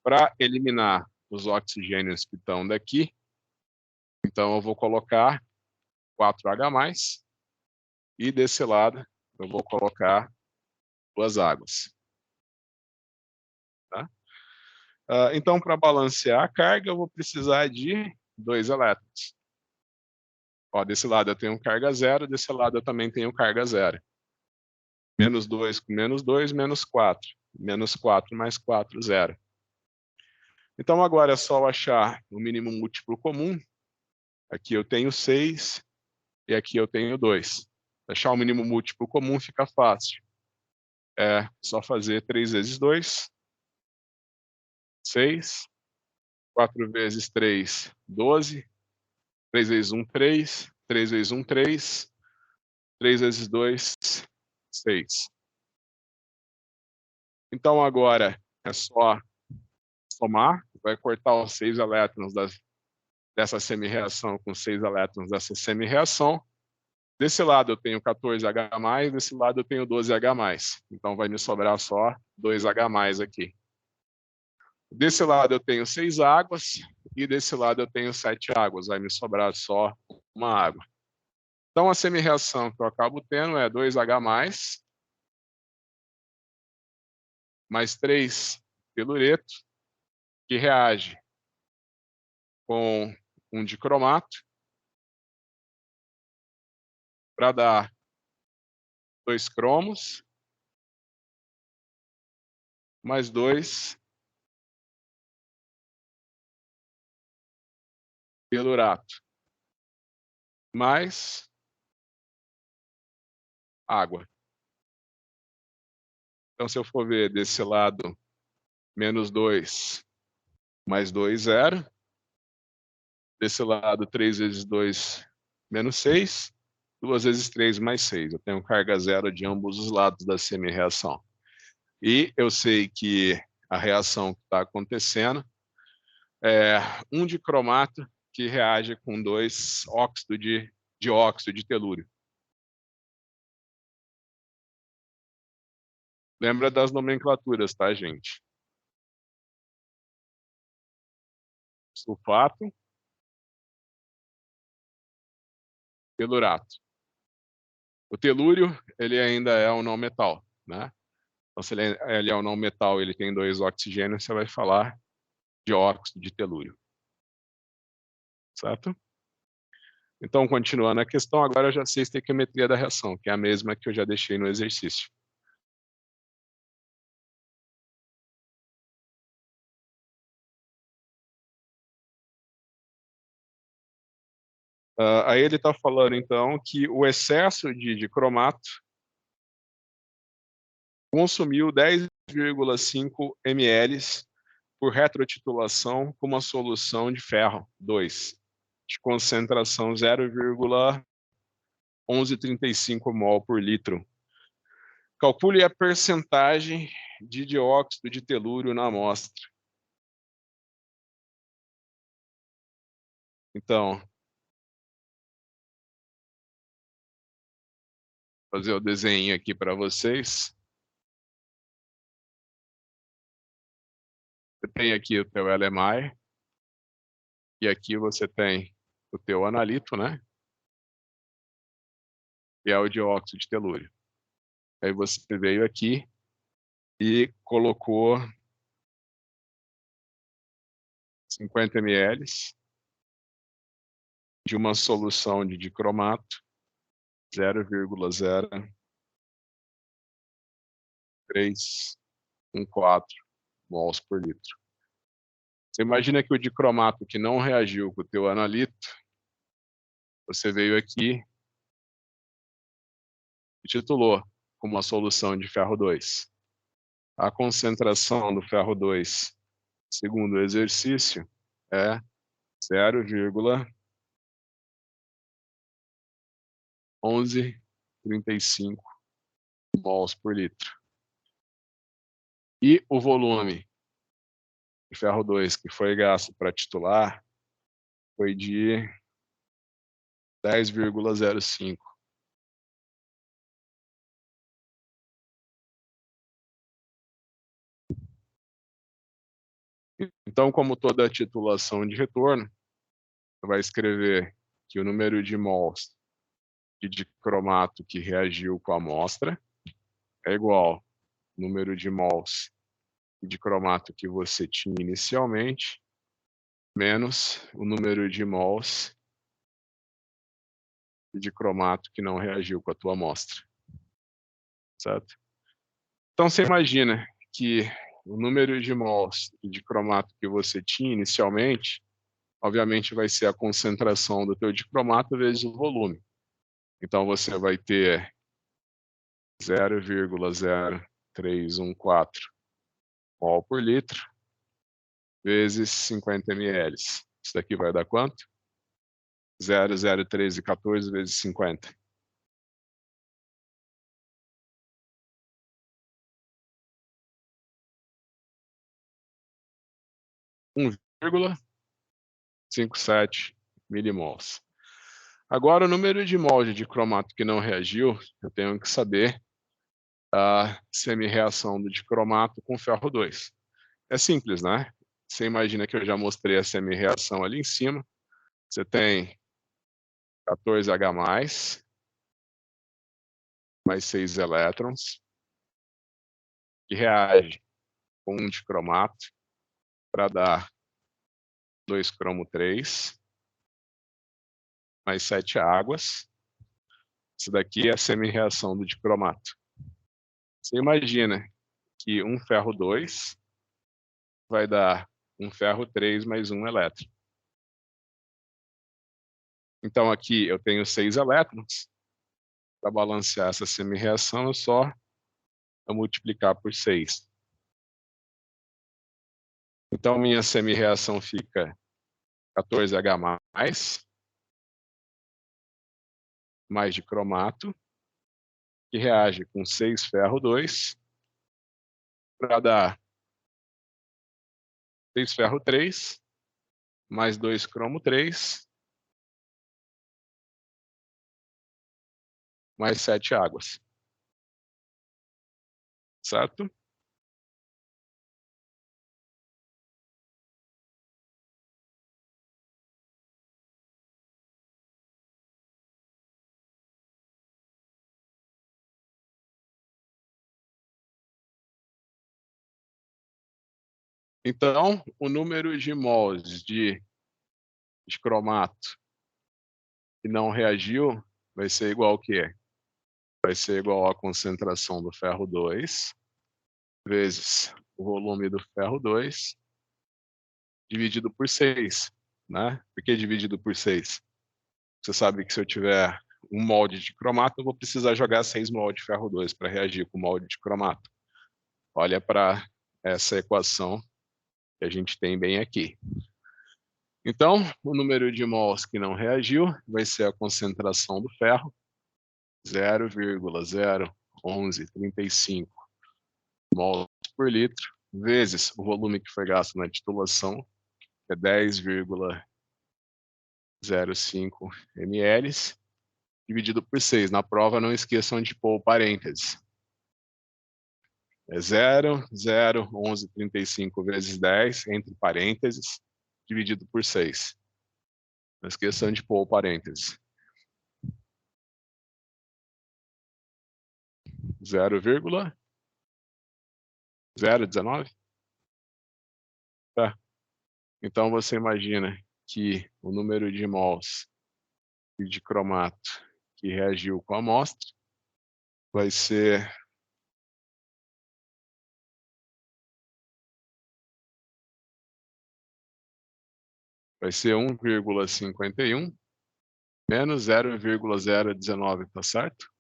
Para eliminar os oxigênios que estão daqui, então eu vou colocar 4H+, e desse lado eu vou colocar 2 águas. Tá? Então, para balancear a carga, eu vou precisar de 2 elétrons. Ó, desse lado eu tenho carga 0, desse lado eu também tenho carga 0. Menos 2 com menos 2, menos 4. Menos 4 mais 4, 0. Então, agora é só achar o mínimo múltiplo comum. Aqui eu tenho 6 e aqui eu tenho 2. Achar o mínimo múltiplo comum fica fácil. É só fazer 3 vezes 2, 6. 4 vezes 3, 12. 3 vezes 1, 3. 3 vezes 1, 3. 3 vezes 2, 6. Então, agora é só somar. Vai cortar os 6 elétrons dessa semi-reação com 6 elétrons dessa semi-reação. Desse lado eu tenho 14H+, desse lado eu tenho 12H+. Então vai me sobrar só 2H+ aqui. Desse lado eu tenho 6 águas e desse lado eu tenho 7 águas. Vai me sobrar só uma água. Então a semi-reação que eu acabo tendo é 2H+, mais 3 telureto, que reage com um dicromato para dar 2 cromos, mais 2 telurato, mais água. Então, se eu for ver desse lado, menos 2, mais 2, 0. Desse lado, 3 vezes 2, menos 6. 2 vezes 3, mais 6. Eu tenho carga 0 de ambos os lados da semi-reação. E eu sei que a reação que está acontecendo é um dicromato que reage com 2 óxido de dióxido de telúrio. Lembra das nomenclaturas, tá, gente? Sulfato, telurato. O telúrio, ele ainda é um não metal, né? Então, se ele é um não metal, ele tem 2 oxigênios, você vai falar de óxido de telúrio. Certo? Então, continuando a questão, agora eu já sei a estequiometria da reação, que é a mesma que eu já deixei no exercício. Aí ele está falando, então, que o excesso de cromato consumiu 10,5 ml por retrotitulação com uma solução de ferro 2, de concentração 0,1135 mol por litro. Calcule a percentagem de dióxido de telúrio na amostra. Então, vou fazer o desenho aqui para vocês. Você tem aqui o teu LMI, e aqui você tem o teu analito, né? Que é o dióxido de telúrio. Aí você veio aqui e colocou 50 ml de uma solução de dicromato 0,0314 mols por litro. Você imagina que o dicromato que não reagiu com o teu analito, você veio aqui e titulou com uma solução de ferro 2. A concentração do ferro 2, segundo o exercício, é 0,1135 mols por litro. E o volume de ferro 2 que foi gasto para titular foi de 10,05. Então, como toda titulação de retorno, você vai escrever que o número de mols de dicromato que reagiu com a amostra é igual ao número de mols de dicromato que você tinha inicialmente, menos o número de mols de dicromato que não reagiu com a tua amostra. Certo? Então, você imagina que o número de mols de dicromato que você tinha inicialmente, obviamente vai ser a concentração do teu dicromato vezes o volume. Então, você vai ter 0,0314 mol por litro vezes 50 ml. Isso daqui vai dar quanto? 0,01314 vezes 50. 1,57 milimols. Agora, o número de mols de cromato que não reagiu, eu tenho que saber a semi-reação do dicromato com ferro 2. É simples, né? Você imagina que eu já mostrei a semi-reação ali em cima. Você tem 14H+, mais 6 elétrons, que reage com um dicromato para dar 2 cromo 3, mais 7 águas. Isso daqui é a semi-reação do dicromato. Você imagina que um ferro 2 vai dar um ferro 3 mais um elétron. Então aqui eu tenho 6 elétrons. Para balancear essa semi-reação, é só eu multiplicar por 6. Então minha semi-reação fica 14H+, mais dicromato, que reage com 6 ferro 2, para dar 6 ferro 3, mais 2 cromo 3, mais 7 águas. certo? Então, o número de mols de cromato que não reagiu vai ser igual ao quê? Vai ser igual à concentração do ferro 2 vezes o volume do ferro 2 dividido por 6, né? Por que dividido por 6? Você sabe que se eu tiver um molde de cromato, eu vou precisar jogar 6 moldes de ferro 2 para reagir com o molde de cromato. Olha para essa equação que a gente tem bem aqui. Então, o número de mols que não reagiu vai ser a concentração do ferro, 0,01135 mols por litro, vezes o volume que foi gasto na titulação, que é 10,05 ml, dividido por 6. Na prova, não esqueçam de pôr o parênteses. É 0,01135 vezes 10, entre parênteses, dividido por 6. Não esqueçam de pôr o parênteses. 0,019? Tá. Então, você imagina que o número de mols de cromato que reagiu com a amostra vai ser 1,51 menos 0,019, tá certo?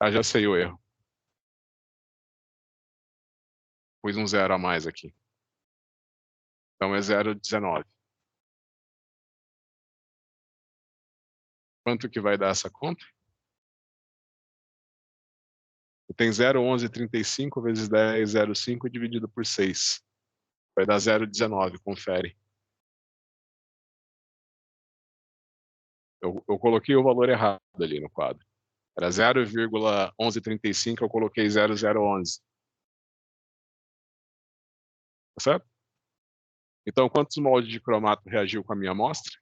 Ah, já sei o erro. Pus um zero a mais aqui. Então é 0,19. Quanto que vai dar essa conta? Tem 0,1135 vezes 10, 0,5 dividido por 6. Vai dar 0,19, confere. Eu coloquei o valor errado ali no quadro. Era 0,1135, eu coloquei 0,011. Tá certo? Então, quantos moldes de cromato reagiu com a minha amostra?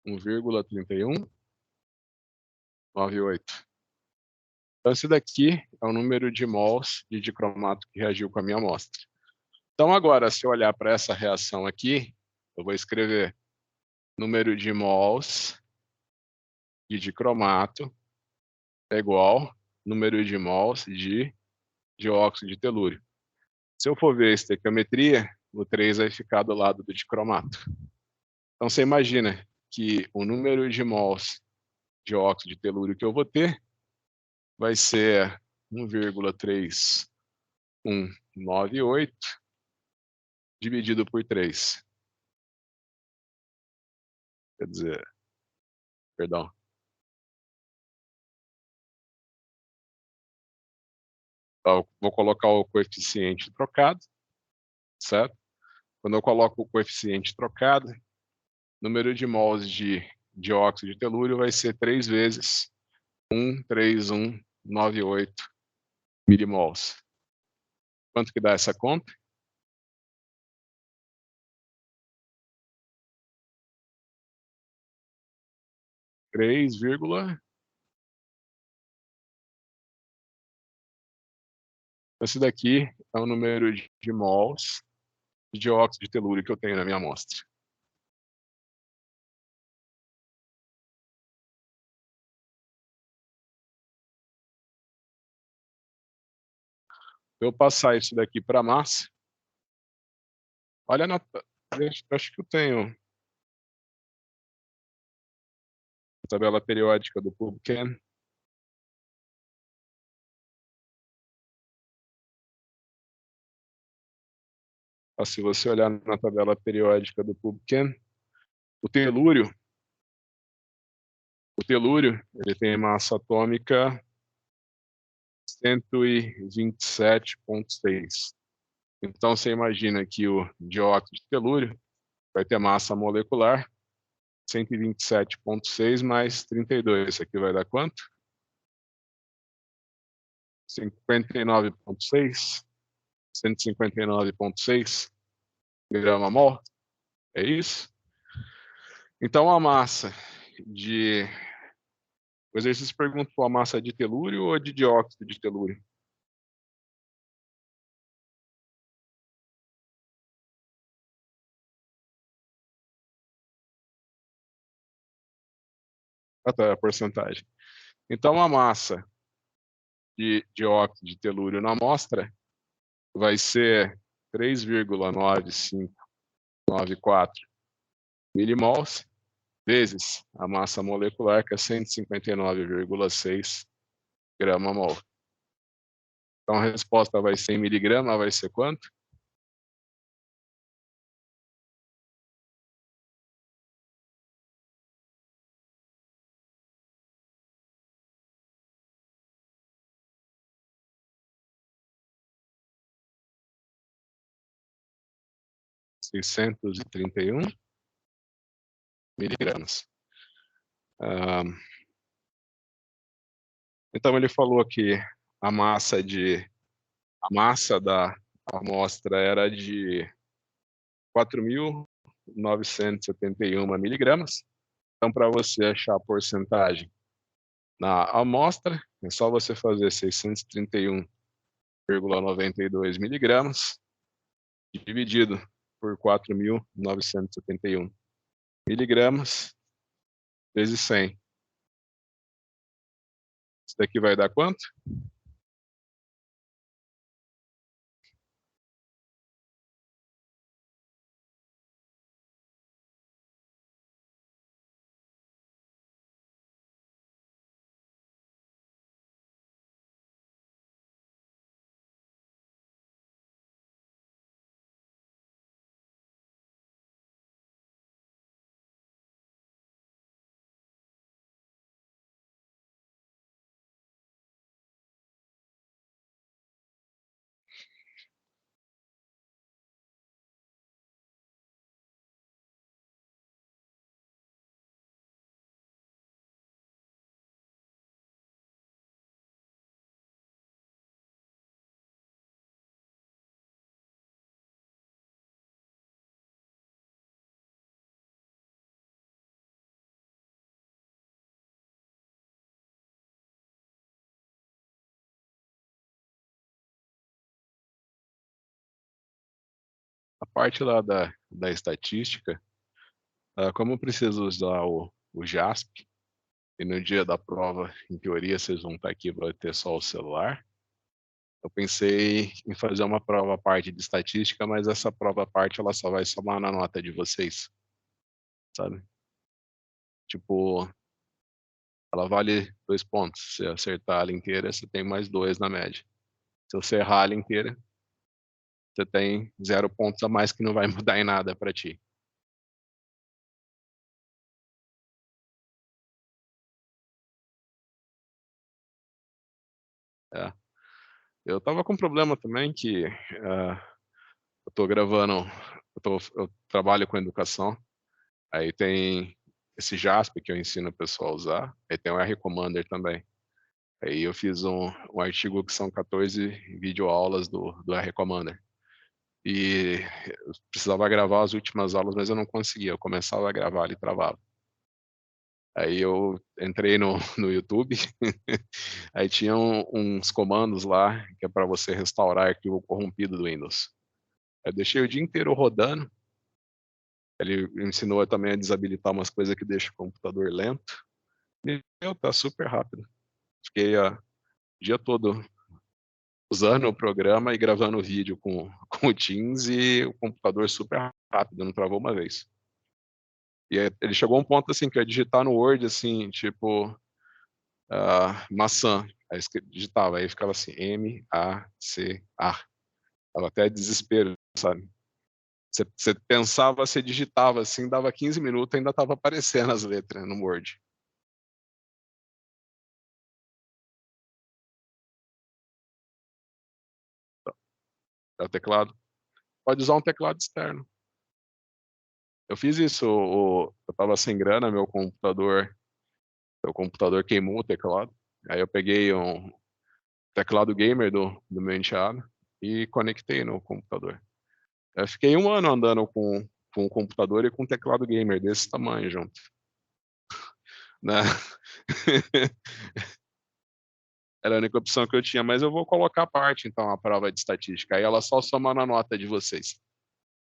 Um 1,3198. Então, esse daqui é o número de mols de dicromato que reagiu com a minha amostra. Então, agora, se eu olhar para essa reação aqui, eu vou escrever número de mols de dicromato é igual número de mols de dióxido de telúrio. Se eu for ver a estequiometria, o 3 vai ficar do lado do dicromato. Então, você imagina que o número de mols de óxido de telúrio que eu vou ter vai ser 1,3198 dividido por 3. Quer dizer, perdão. Então, vou colocar o coeficiente trocado, certo? Quando eu coloco o coeficiente trocado, o número de mols de dióxido de telúrio vai ser 3 vezes 1,3198 milimols. Quanto que dá essa conta? 3, esse daqui é o número de mols de dióxido de telúrio que eu tenho na minha amostra. Se eu passar isso daqui para a massa, olha na... Acho que eu tenho a tabela periódica do PubChem. Se você olhar na tabela periódica do PubChem, o telúrio, ele tem massa atômica 127,6. Então, você imagina que o dióxido de telúrio vai ter massa molecular 127,6 mais 32. Isso aqui vai dar quanto? 59,6. 159,6 grama-mol. É isso? Então, a massa de... O exercício perguntou a massa de telúrio ou de dióxido de telúrio? Ah, tá, a porcentagem. Então, a massa de dióxido de telúrio na amostra vai ser 3,9594 milimols, vezes a massa molecular, que é 159,6 grama-mol. Então, a resposta vai ser em miligrama, vai ser quanto? (631 miligramas). Então, ele falou que a massa da amostra era de 4.971 miligramas. Então, para você achar a porcentagem na amostra, é só você fazer 631,92 miligramas dividido por 4.971 miligramas vezes 100. Isso daqui vai dar quanto? A parte lá da estatística, como eu preciso usar o JASP, e no dia da prova, em teoria, vocês vão estar aqui, vai ter só o celular, eu pensei em fazer uma prova à parte de estatística, mas essa prova à parte ela só vai somar na nota de vocês, sabe? Tipo, ela vale 2 pontos. Se você acertar ela inteira, você tem mais 2 na média. Se você errar ela inteira, você tem 0 pontos a mais que não vai mudar em nada para ti. É. Eu tava com um problema também que eu tô gravando, eu trabalho com educação, aí tem esse JASP que eu ensino o pessoal a usar, aí tem o R-Commander também. Aí eu fiz um artigo que são 14 videoaulas do R-Commander. E eu precisava gravar as últimas aulas, mas eu não conseguia. Eu começava a gravar e travava. Aí eu entrei no YouTube, aí tinha uns comandos lá que é para você restaurar arquivo corrompido do Windows. Eu deixei o dia inteiro rodando. Ele me ensinou também a desabilitar umas coisas que deixam o computador lento. E tá super rápido. Fiquei o dia todo usando o programa e gravando vídeo com o Teams e o computador super rápido, não travou uma vez. E aí, ele chegou a um ponto assim que eu ia digitar no Word assim, tipo maçã. Aí digitava, aí ficava assim, M-A-C-A. Tava até desespero, sabe? Você pensava, você digitava assim, dava 15 minutos, ainda tava aparecendo as letras no Word. É o teclado. Pode usar um teclado externo. Eu fiz isso, eu estava sem grana, meu computador queimou o teclado. Aí eu peguei um teclado gamer do meu enteado e conectei no computador. Eu fiquei 1 ano andando com um computador e com um teclado gamer desse tamanho junto. Né? Era a única opção que eu tinha, mas eu vou colocar à parte, então, a prova de estatística. Aí ela só soma na nota de vocês.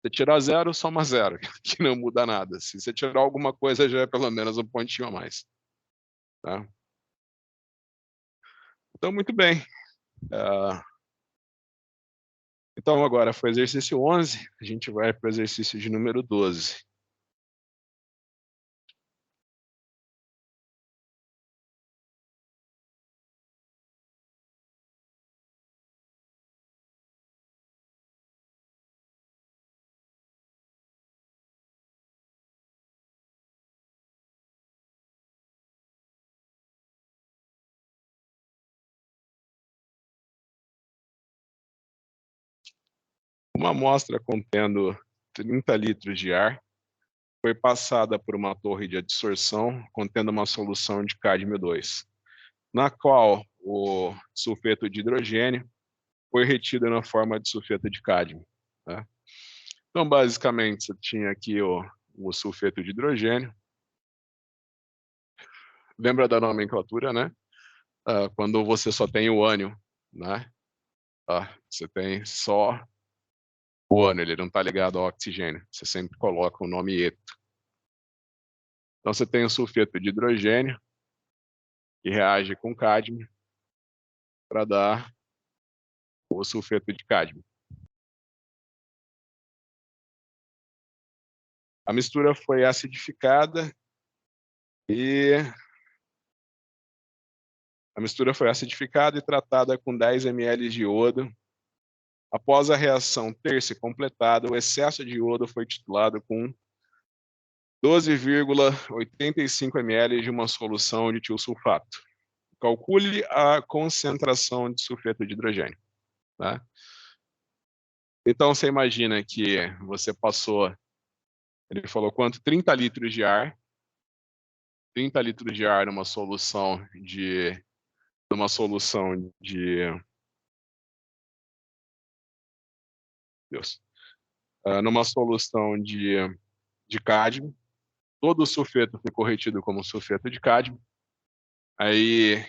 Se tirar 0, soma 0, que não muda nada. Se você tirar alguma coisa, já é pelo menos um pontinho a mais. Tá? Então, muito bem. Então, agora foi o exercício 11, a gente vai para o exercício de número 12. Uma amostra contendo 30 litros de ar foi passada por uma torre de adsorção contendo uma solução de cádmio 2, na qual o sulfeto de hidrogênio foi retido na forma de sulfeto de cádmio. Tá? Então, basicamente, você tinha aqui o sulfeto de hidrogênio. Lembra da nomenclatura, né? Quando você só tem o ânion, né? Você tem só o ânion, ele não está ligado ao oxigênio. Você sempre coloca o nome eto. Então, você tem o sulfeto de hidrogênio, que reage com cádmio para dar o sulfeto de cádmio. A mistura foi acidificada e tratada com 10 ml de iodo. Após a reação ter se completado, o excesso de iodo foi titulado com 12,85 ml de uma solução de tiosulfato. Calcule a concentração de sulfeto de hidrogênio. Tá? Então, você imagina que você passou, ele falou quanto? 30 litros de ar. 30 litros de ar numa solução de Deus, numa solução de cádmio. Todo o sulfeto ficou retido como sulfeto de cádmio. Aí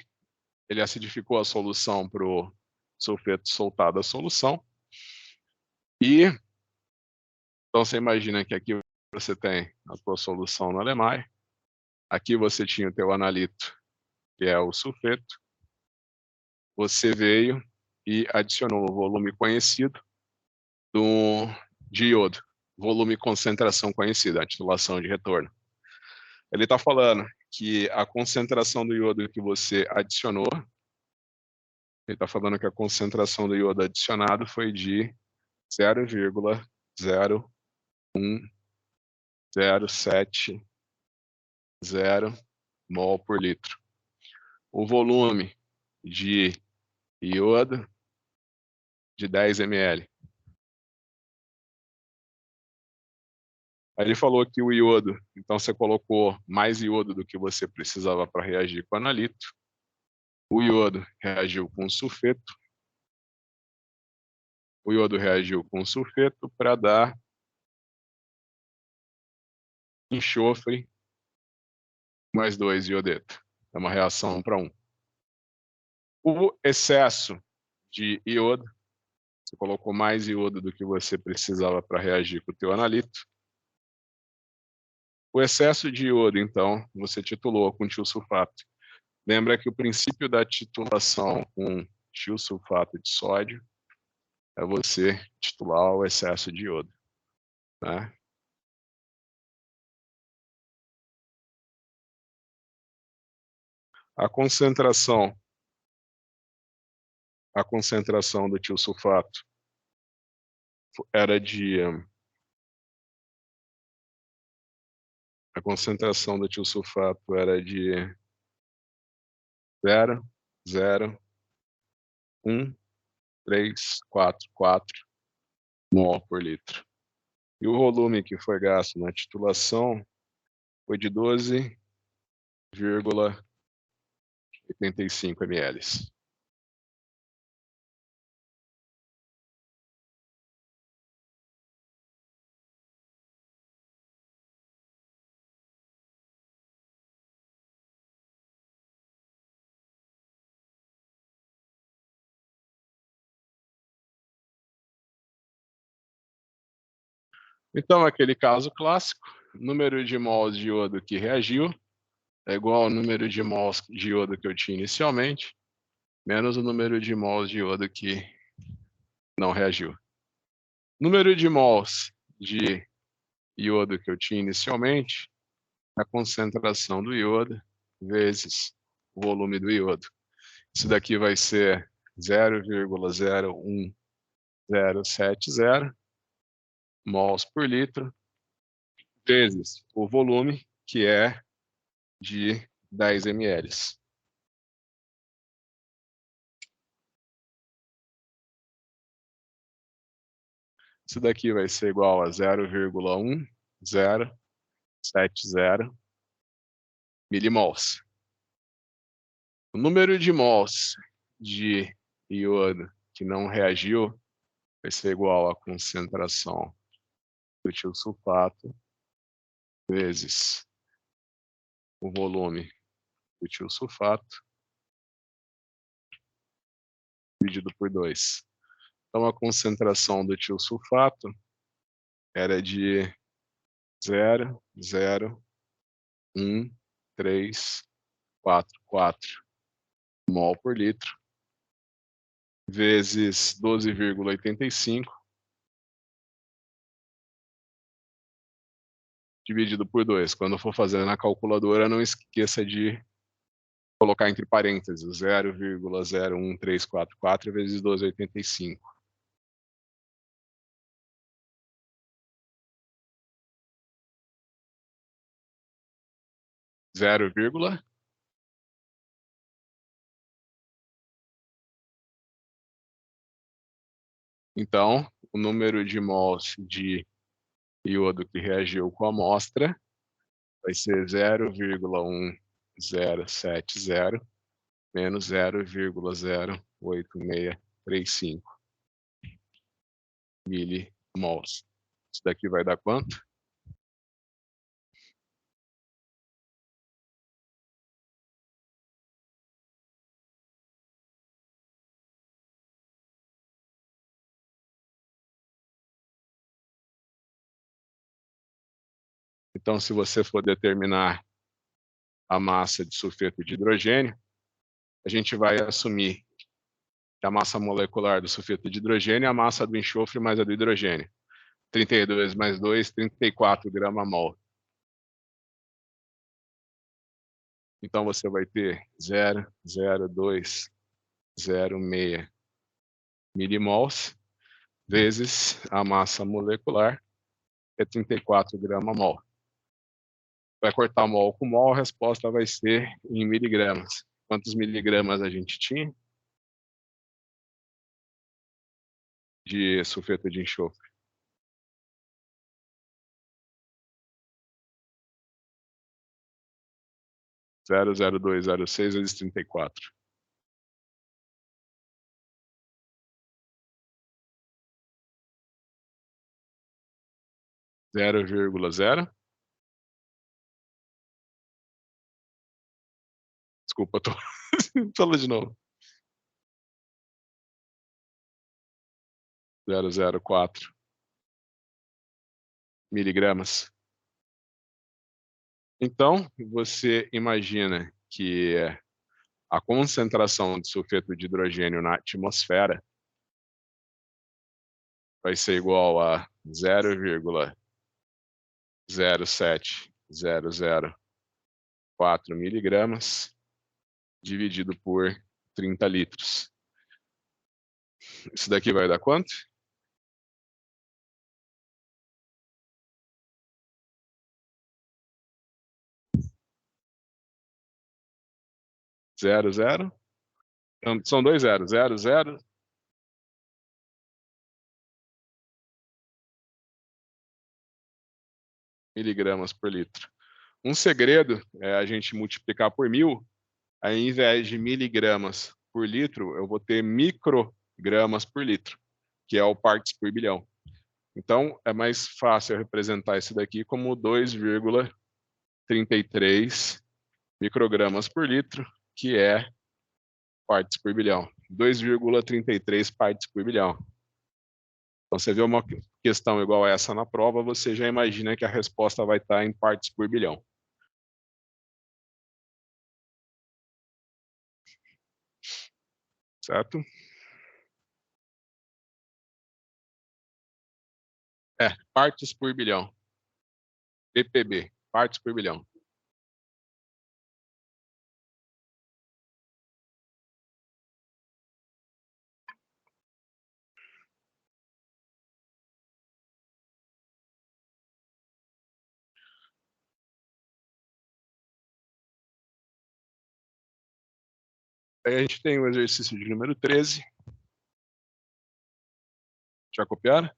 ele acidificou a solução para o sulfeto soltar da solução. E então você imagina que aqui você tem a sua solução no Alemã. Aqui você tinha o teu analito, que é o sulfeto. Você veio e adicionou o volume conhecido de iodo, volume e concentração conhecida, a titulação de retorno. Ele está falando que a concentração do iodo que você adicionou, ele está falando que a concentração do iodo adicionado foi de 0,01070 mol por litro. O volume de iodo de 10 ml. Aí ele falou que o iodo, então você colocou mais iodo do que você precisava para reagir com o analito. O iodo reagiu com sulfeto. O iodo reagiu com sulfeto para dar enxofre mais 2 iodeto. É uma reação 1 para 1. O excesso de iodo, você colocou mais iodo do que você precisava para reagir com o teu analito. O excesso de iodo, então, você titulou com tiosulfato. Lembra que o princípio da titulação com tiosulfato de sódio é você titular o excesso de iodo. Né? A concentração do tiosulfato era de a concentração do tiosulfato era de 0,01344. mol por litro. E o volume que foi gasto na titulação foi de 12,85 ml. Então, aquele caso clássico, número de mols de iodo que reagiu é igual ao número de mols de iodo que eu tinha inicialmente, menos o número de mols de iodo que não reagiu. Número de mols de iodo que eu tinha inicialmente, a concentração do iodo vezes o volume do iodo. Isso daqui vai ser 0,01070 mols por litro, vezes o volume, que é de 10 ml. Isso daqui vai ser igual a 0,1070 milimols. O número de mols de iodo que não reagiu vai ser igual à concentração do tiosulfato vezes o volume do tiosulfato dividido por 2. Então, a concentração do tiosulfato era de 0,01344 mol por litro, vezes 12,85, dividido por 2. Quando for fazer na calculadora, não esqueça de colocar entre parênteses 0,01344 vezes 12,85. 0, então, o número de mols de iodo que reagiu com a amostra vai ser 0,1070 menos 0,08635 milimols. Isso daqui vai dar quanto? Então, se você for determinar a massa de sulfeto de hidrogênio, a gente vai assumir que a massa molecular do sulfeto de hidrogênio é a massa do enxofre mais a do hidrogênio. 32 mais 2, 34 grama-mol. Então, você vai ter 0,0206 milimols vezes a massa molecular, que é 34 grama-mol. Vai cortar mol com mol, a resposta vai ser em miligramas. Quantos miligramas a gente tinha de sulfeto de enxofre? 0,0206 vezes 34. 0,0. Desculpa, tô... Fala de novo. 0,04 miligramas. Então, você imagina que a concentração de sulfeto de hidrogênio na atmosfera vai ser igual a 0,07004 miligramas dividido por 30 litros. Isso daqui vai dar quanto? 0,0. Então, são dois zeros. 0,0. miligramas por litro. Um segredo é a gente multiplicar por 1000, ao invés de miligramas por litro, eu vou ter microgramas por litro, que é o partes por bilhão. Então, é mais fácil representar isso daqui como 2,33 microgramas por litro, que é partes por bilhão. 2,33 partes por bilhão. Então, você vê uma questão igual essa na prova, você já imagina que a resposta vai estar em partes por bilhão. Certo? Partes por bilhão. ppb, partes por bilhão. Aí a gente tem o exercício de número 13. Já copiaram?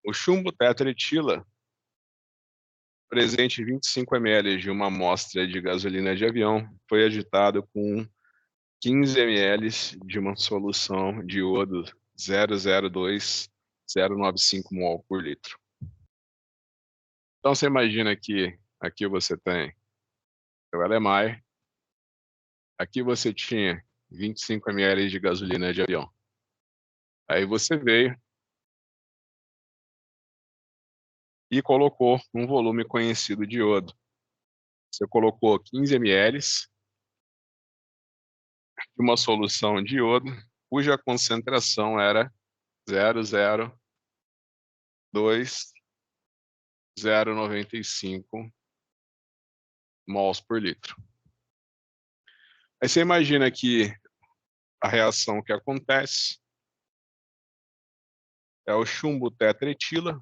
O chumbo tetraetila, presente em 25 ml de uma amostra de gasolina de avião, foi agitado com 15 ml de uma solução de iodo 0,02095 mol por litro. Então você imagina que aqui você tem o LMI, aqui você tinha 25 ml de gasolina de avião. Aí você veio e colocou um volume conhecido de iodo. Você colocou 15 ml de uma solução de iodo, cuja concentração era 0,02095 mols por litro. Aí você imagina que a reação que acontece é o chumbo tetraetila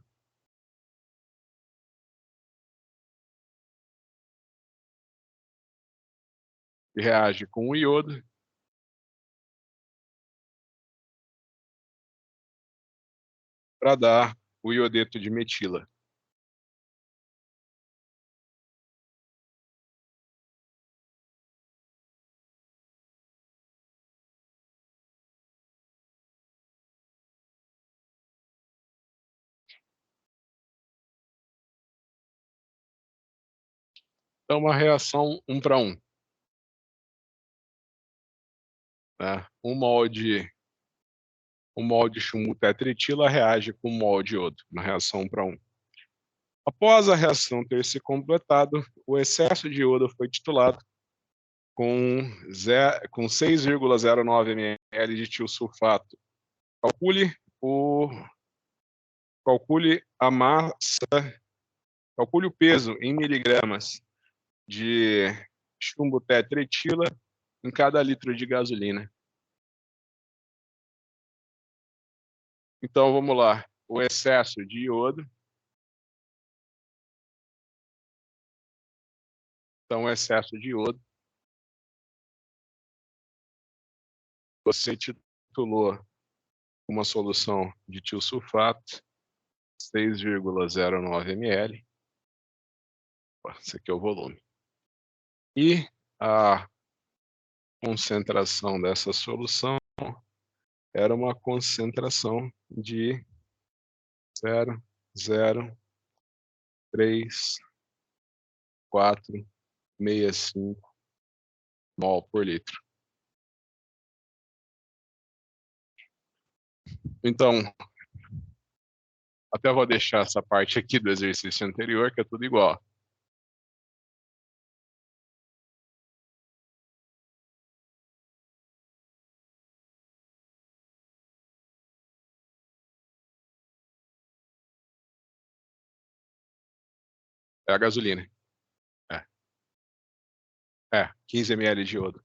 que reage com o iodo para dar o iodeto de metila. Então, uma reação 1 para 1. Né? Um mol de chumbo tetraetila reage com um mol de iodo, uma reação 1 para 1. Após a reação ter se completado, o excesso de iodo foi titulado com 6,09 ml de tiosulfato. Calcule a massa, calcule o peso em miligramas de chumbo tetraetila em cada litro de gasolina. Então, vamos lá. O excesso de iodo. Então, o excesso de iodo. Você titulou uma solução de tiosulfato, 6,09 ml. Esse aqui é o volume. E a concentração dessa solução era uma concentração de 0,03465 mol por litro. Então, até vou deixar essa parte aqui do exercício anterior, que é tudo igual. É a gasolina. 15 ml de iodo.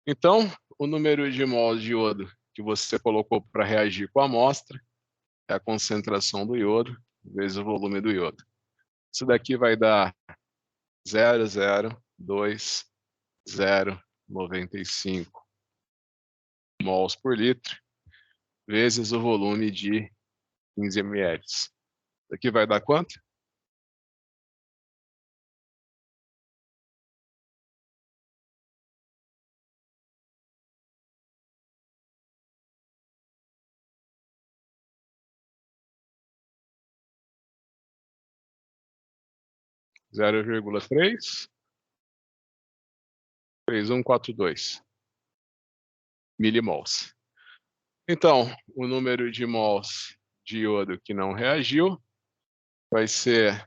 Então, o número de mols de iodo que você colocou para reagir com a amostra é a concentração do iodo vezes o volume do iodo. Isso daqui vai dar 0,02095 mols por litro vezes o volume de 15 ml. Isso aqui vai dar quanto? 0,33142 milimols. Então, o número de mols de iodo que não reagiu vai ser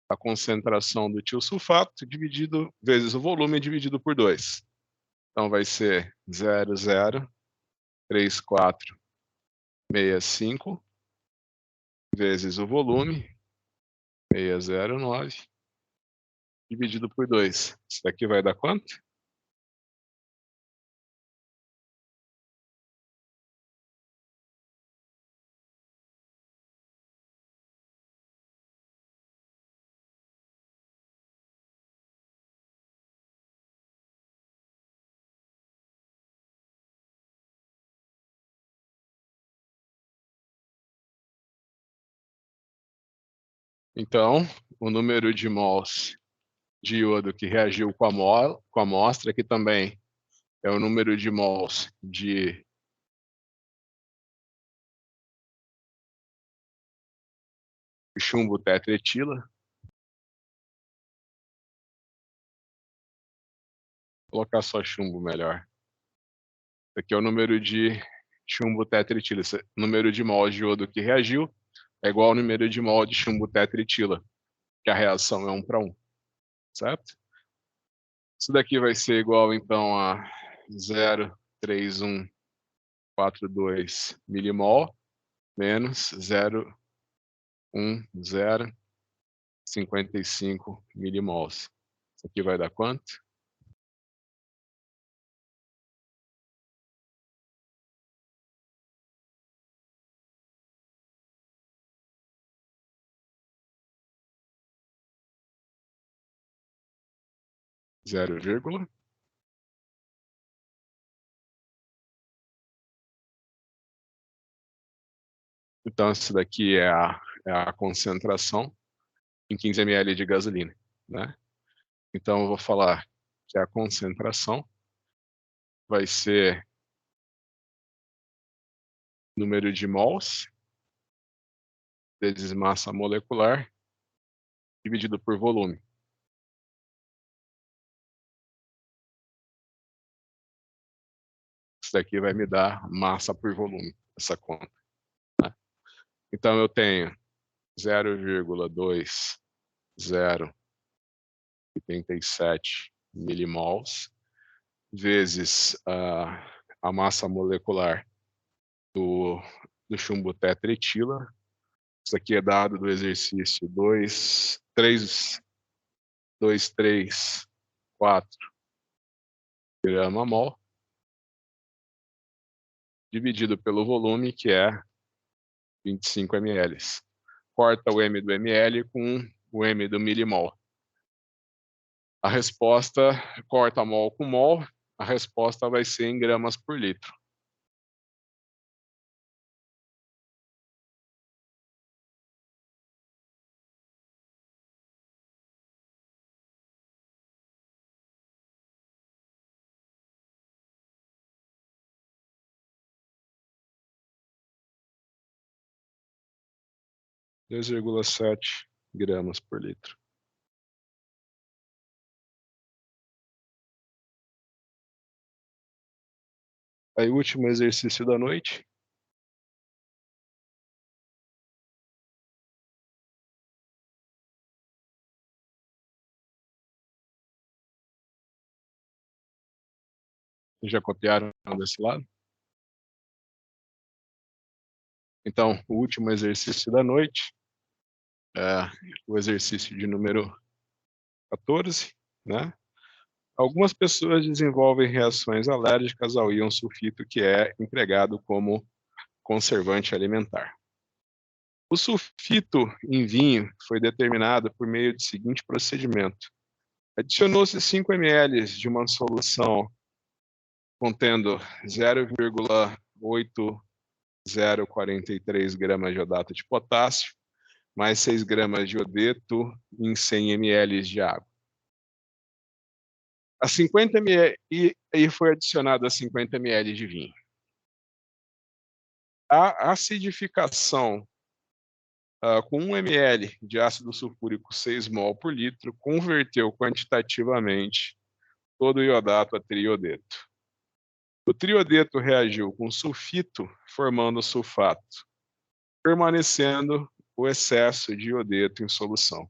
a concentração do tiosulfato dividido vezes o volume dividido por 2. Então, vai ser 0,03465 vezes o volume, 609, dividido por 2. Isso daqui vai dar quanto? Então, o número de mols de iodo que reagiu com a amostra, que também é o número de mols de chumbo tetraetila. Vou colocar só chumbo melhor. Aqui é o número de chumbo tetraetila. Esse número de mols de iodo que reagiu é igual ao número de mol de chumbo tetraetila, que a reação é 1:1, certo? Isso daqui vai ser igual, então, a 0,3142 milimol menos 0,1055 milimols. Isso aqui vai dar quanto? Zero vírgula. Então, isso daqui é a concentração em 15 ml de gasolina, né? Então, eu vou falar que a concentração vai ser número de mols vezes massa molecular dividido por volume. Isso daqui vai me dar massa por volume, essa conta, né? Então, eu tenho 0,2087 milimols vezes a massa molecular do chumbo tetraetila. Isso aqui é dado do exercício 234 grama-mol, dividido pelo volume, que é 25 ml. Corta o m do ml com o m do milimol. A resposta, corta mol com mol, a resposta vai ser em gramas por litro. — 2,7 gramas por litro. Aí, o último exercício da noite. Já copiaram desse lado? Então, o último exercício da noite é o exercício de número 14, né? Algumas pessoas desenvolvem reações alérgicas ao íon sulfito, que é empregado como conservante alimentar. O sulfito em vinho foi determinado por meio do seguinte procedimento. Adicionou-se 5 ml de uma solução contendo 0,8043 gramas de iodato de potássio, mais 6 gramas de iodeto em 100 ml de água. A 50 ml, e foi adicionado a 50 ml de vinho. A acidificação com 1 ml de ácido sulfúrico 6 mol por litro converteu quantitativamente todo o iodato a triodeto. O triodeto reagiu com sulfito, formando sulfato, permanecendo o excesso de iodeto em solução.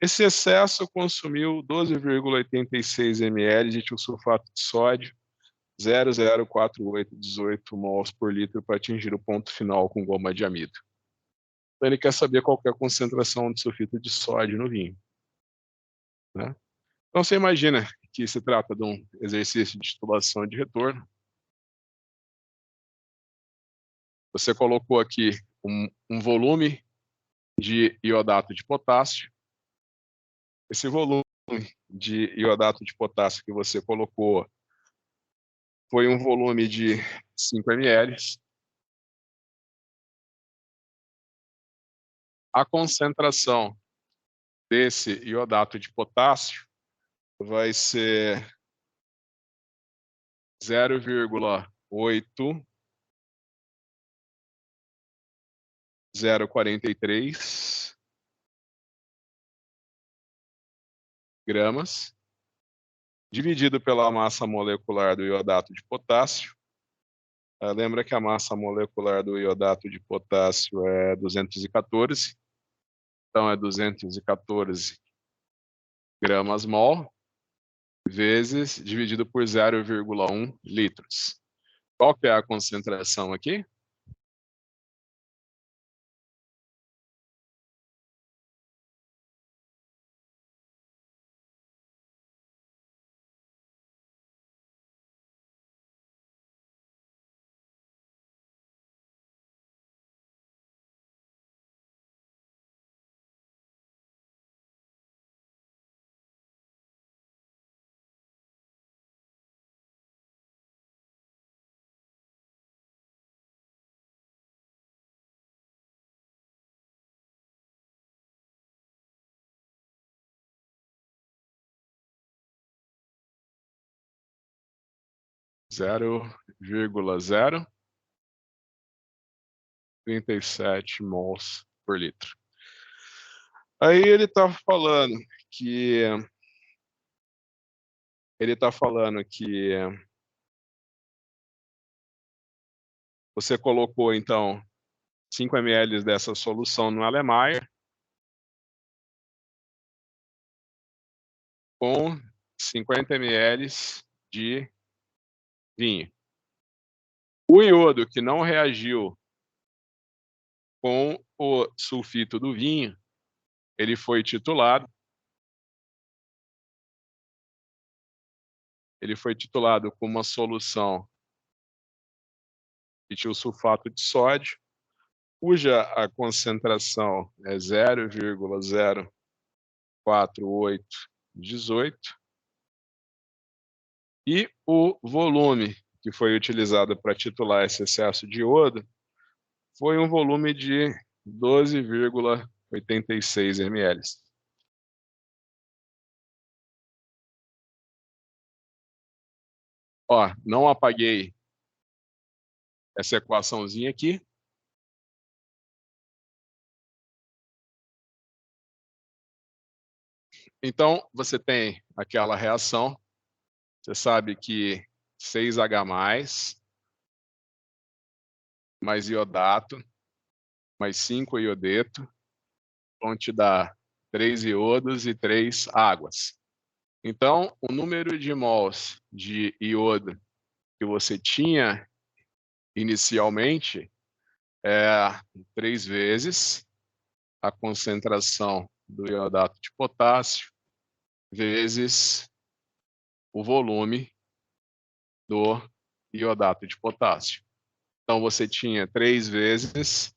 Esse excesso consumiu 12,86 ml de tiosulfato de sódio, 0,04818 mols por litro para atingir o ponto final com goma de amido. Então ele quer saber qual que é a concentração de sulfito de sódio no vinho, né? Então você imagina que se trata de um exercício de titulação de retorno. Você colocou aqui um volume de iodato de potássio. Esse volume de iodato de potássio que você colocou foi um volume de 5 ml. A concentração desse iodato de potássio vai ser 0,8043 gramas, dividido pela massa molecular do iodato de potássio. Lembra que a massa molecular do iodato de potássio é 214, então é 214 gramas mol, vezes, dividido por 0,1 litros. Qual que é a concentração aqui? Zero vírgula 0,37 mols por litro. Aí ele está falando que você colocou então 5 ml dessa solução no Erlenmeyer com 50 ml de vinho. O iodo que não reagiu com o sulfito do vinho, ele foi titulado com uma solução de tiosulfato de sódio, cuja a concentração é 0,04818, e o volume que foi utilizado para titular esse excesso de iodo foi um volume de 12,86 ml. Ó, não apaguei essa equaçãozinha aqui. Então, você tem aquela reação. Você sabe que 6H+, mais iodato, mais 5 iodeto, vão te dar 3 iodos e 3 águas. Então, o número de mols de iodo que você tinha inicialmente é 3 vezes a concentração do iodato de potássio vezes o volume do iodato de potássio. Então, você tinha 3 vezes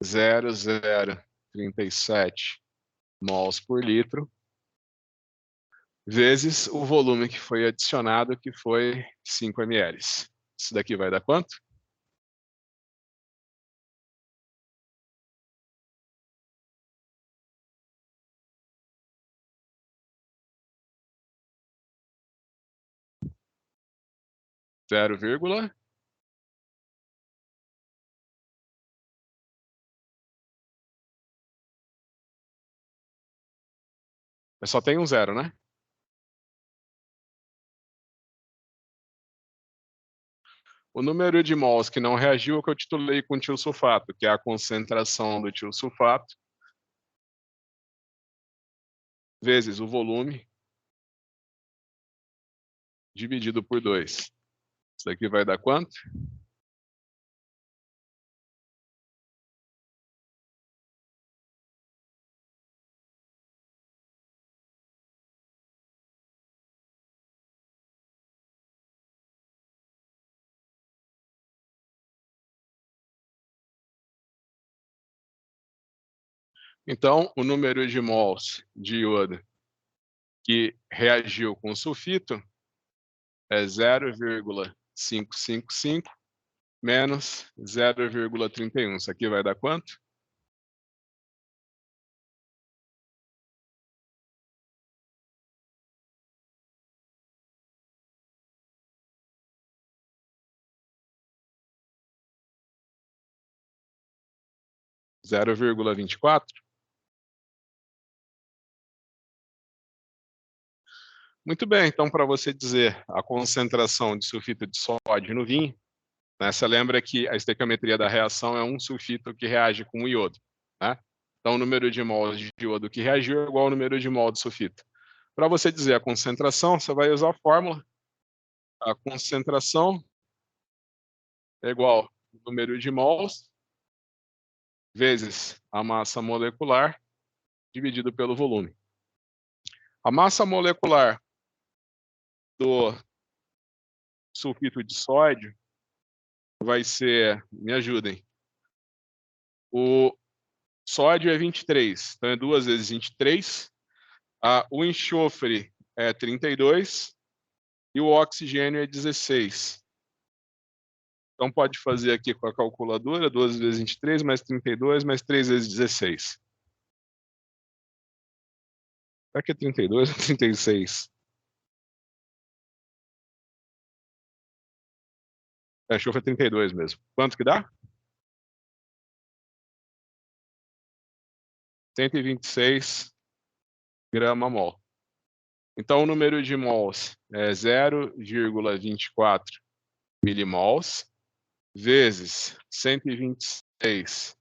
0,037 mols por litro, vezes o volume que foi adicionado, que foi 5 ml. Isso daqui vai dar quanto? Zero vírgula. Só tem um zero, né? O número de mols que não reagiu é o que eu titulei com tiosulfato, que é a concentração do tiosulfato vezes o volume dividido por 2. Isso daqui vai dar quanto? Então, o número de mols de iodo que reagiu com sulfito é 0,555 menos 0,31. Isso aqui vai dar quanto? Zero vírgula 24? Muito bem, então, para você dizer a concentração de sulfito de sódio no vinho, né, você lembra que a estequiometria da reação é um sulfito que reage com o iodo, né? Então, o número de mols de iodo que reagiu é igual ao número de mols de sulfito. Para você dizer a concentração, você vai usar a fórmula. A concentração é igual ao número de mols vezes a massa molecular dividido pelo volume. A massa molecular do sulfito de sódio vai ser, me ajudem, o sódio é 23, então é 2 vezes 23. O enxofre é 32 e o oxigênio é 16. Então pode fazer aqui com a calculadora, 2 vezes 23 mais 32 mais 3 vezes 16. Será que é 32 ou 36? Enxofre é 32 mesmo. Quanto que dá? 126 grama-mol. Então, o número de mols é 0,24 milimols vezes 126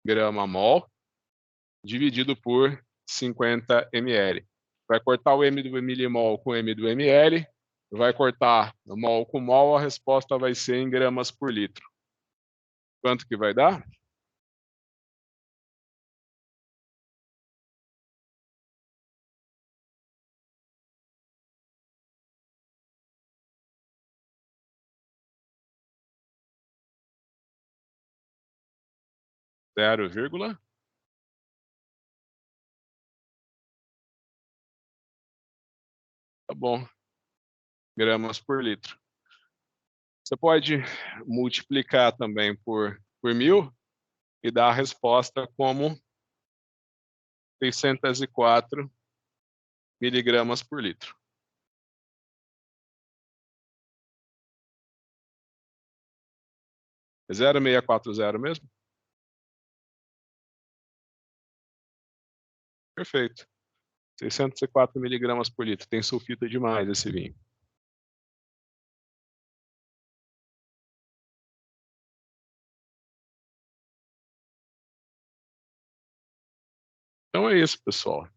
grama-mol dividido por 50 ml. Vai cortar o M do milimol com o M do ml, vai cortar mol com mol, a resposta vai ser em gramas por litro. Quanto que vai dar? Zero vírgula. Tá bom. Gramas por litro. Você pode multiplicar também por 1000 e dar a resposta como 604 miligramas por litro. É 0,640 mesmo? Perfeito. 604 miligramas por litro. Tem sulfito demais esse vinho. Então é isso, pessoal.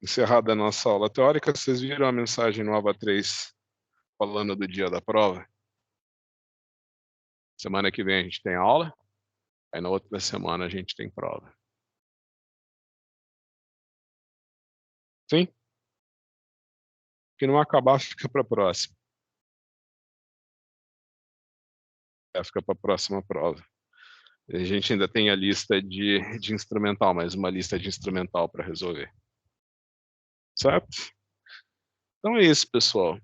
Encerrada a nossa aula teórica, vocês viram a mensagem no ABA 3 falando do dia da prova? Semana que vem a gente tem aula, aí na outra semana a gente tem prova. Sim? que não acabar, fica para a próxima. Fica para a próxima prova. A gente ainda tem a lista de instrumental, mais uma lista de instrumental para resolver. Certo? Então é isso, pessoal.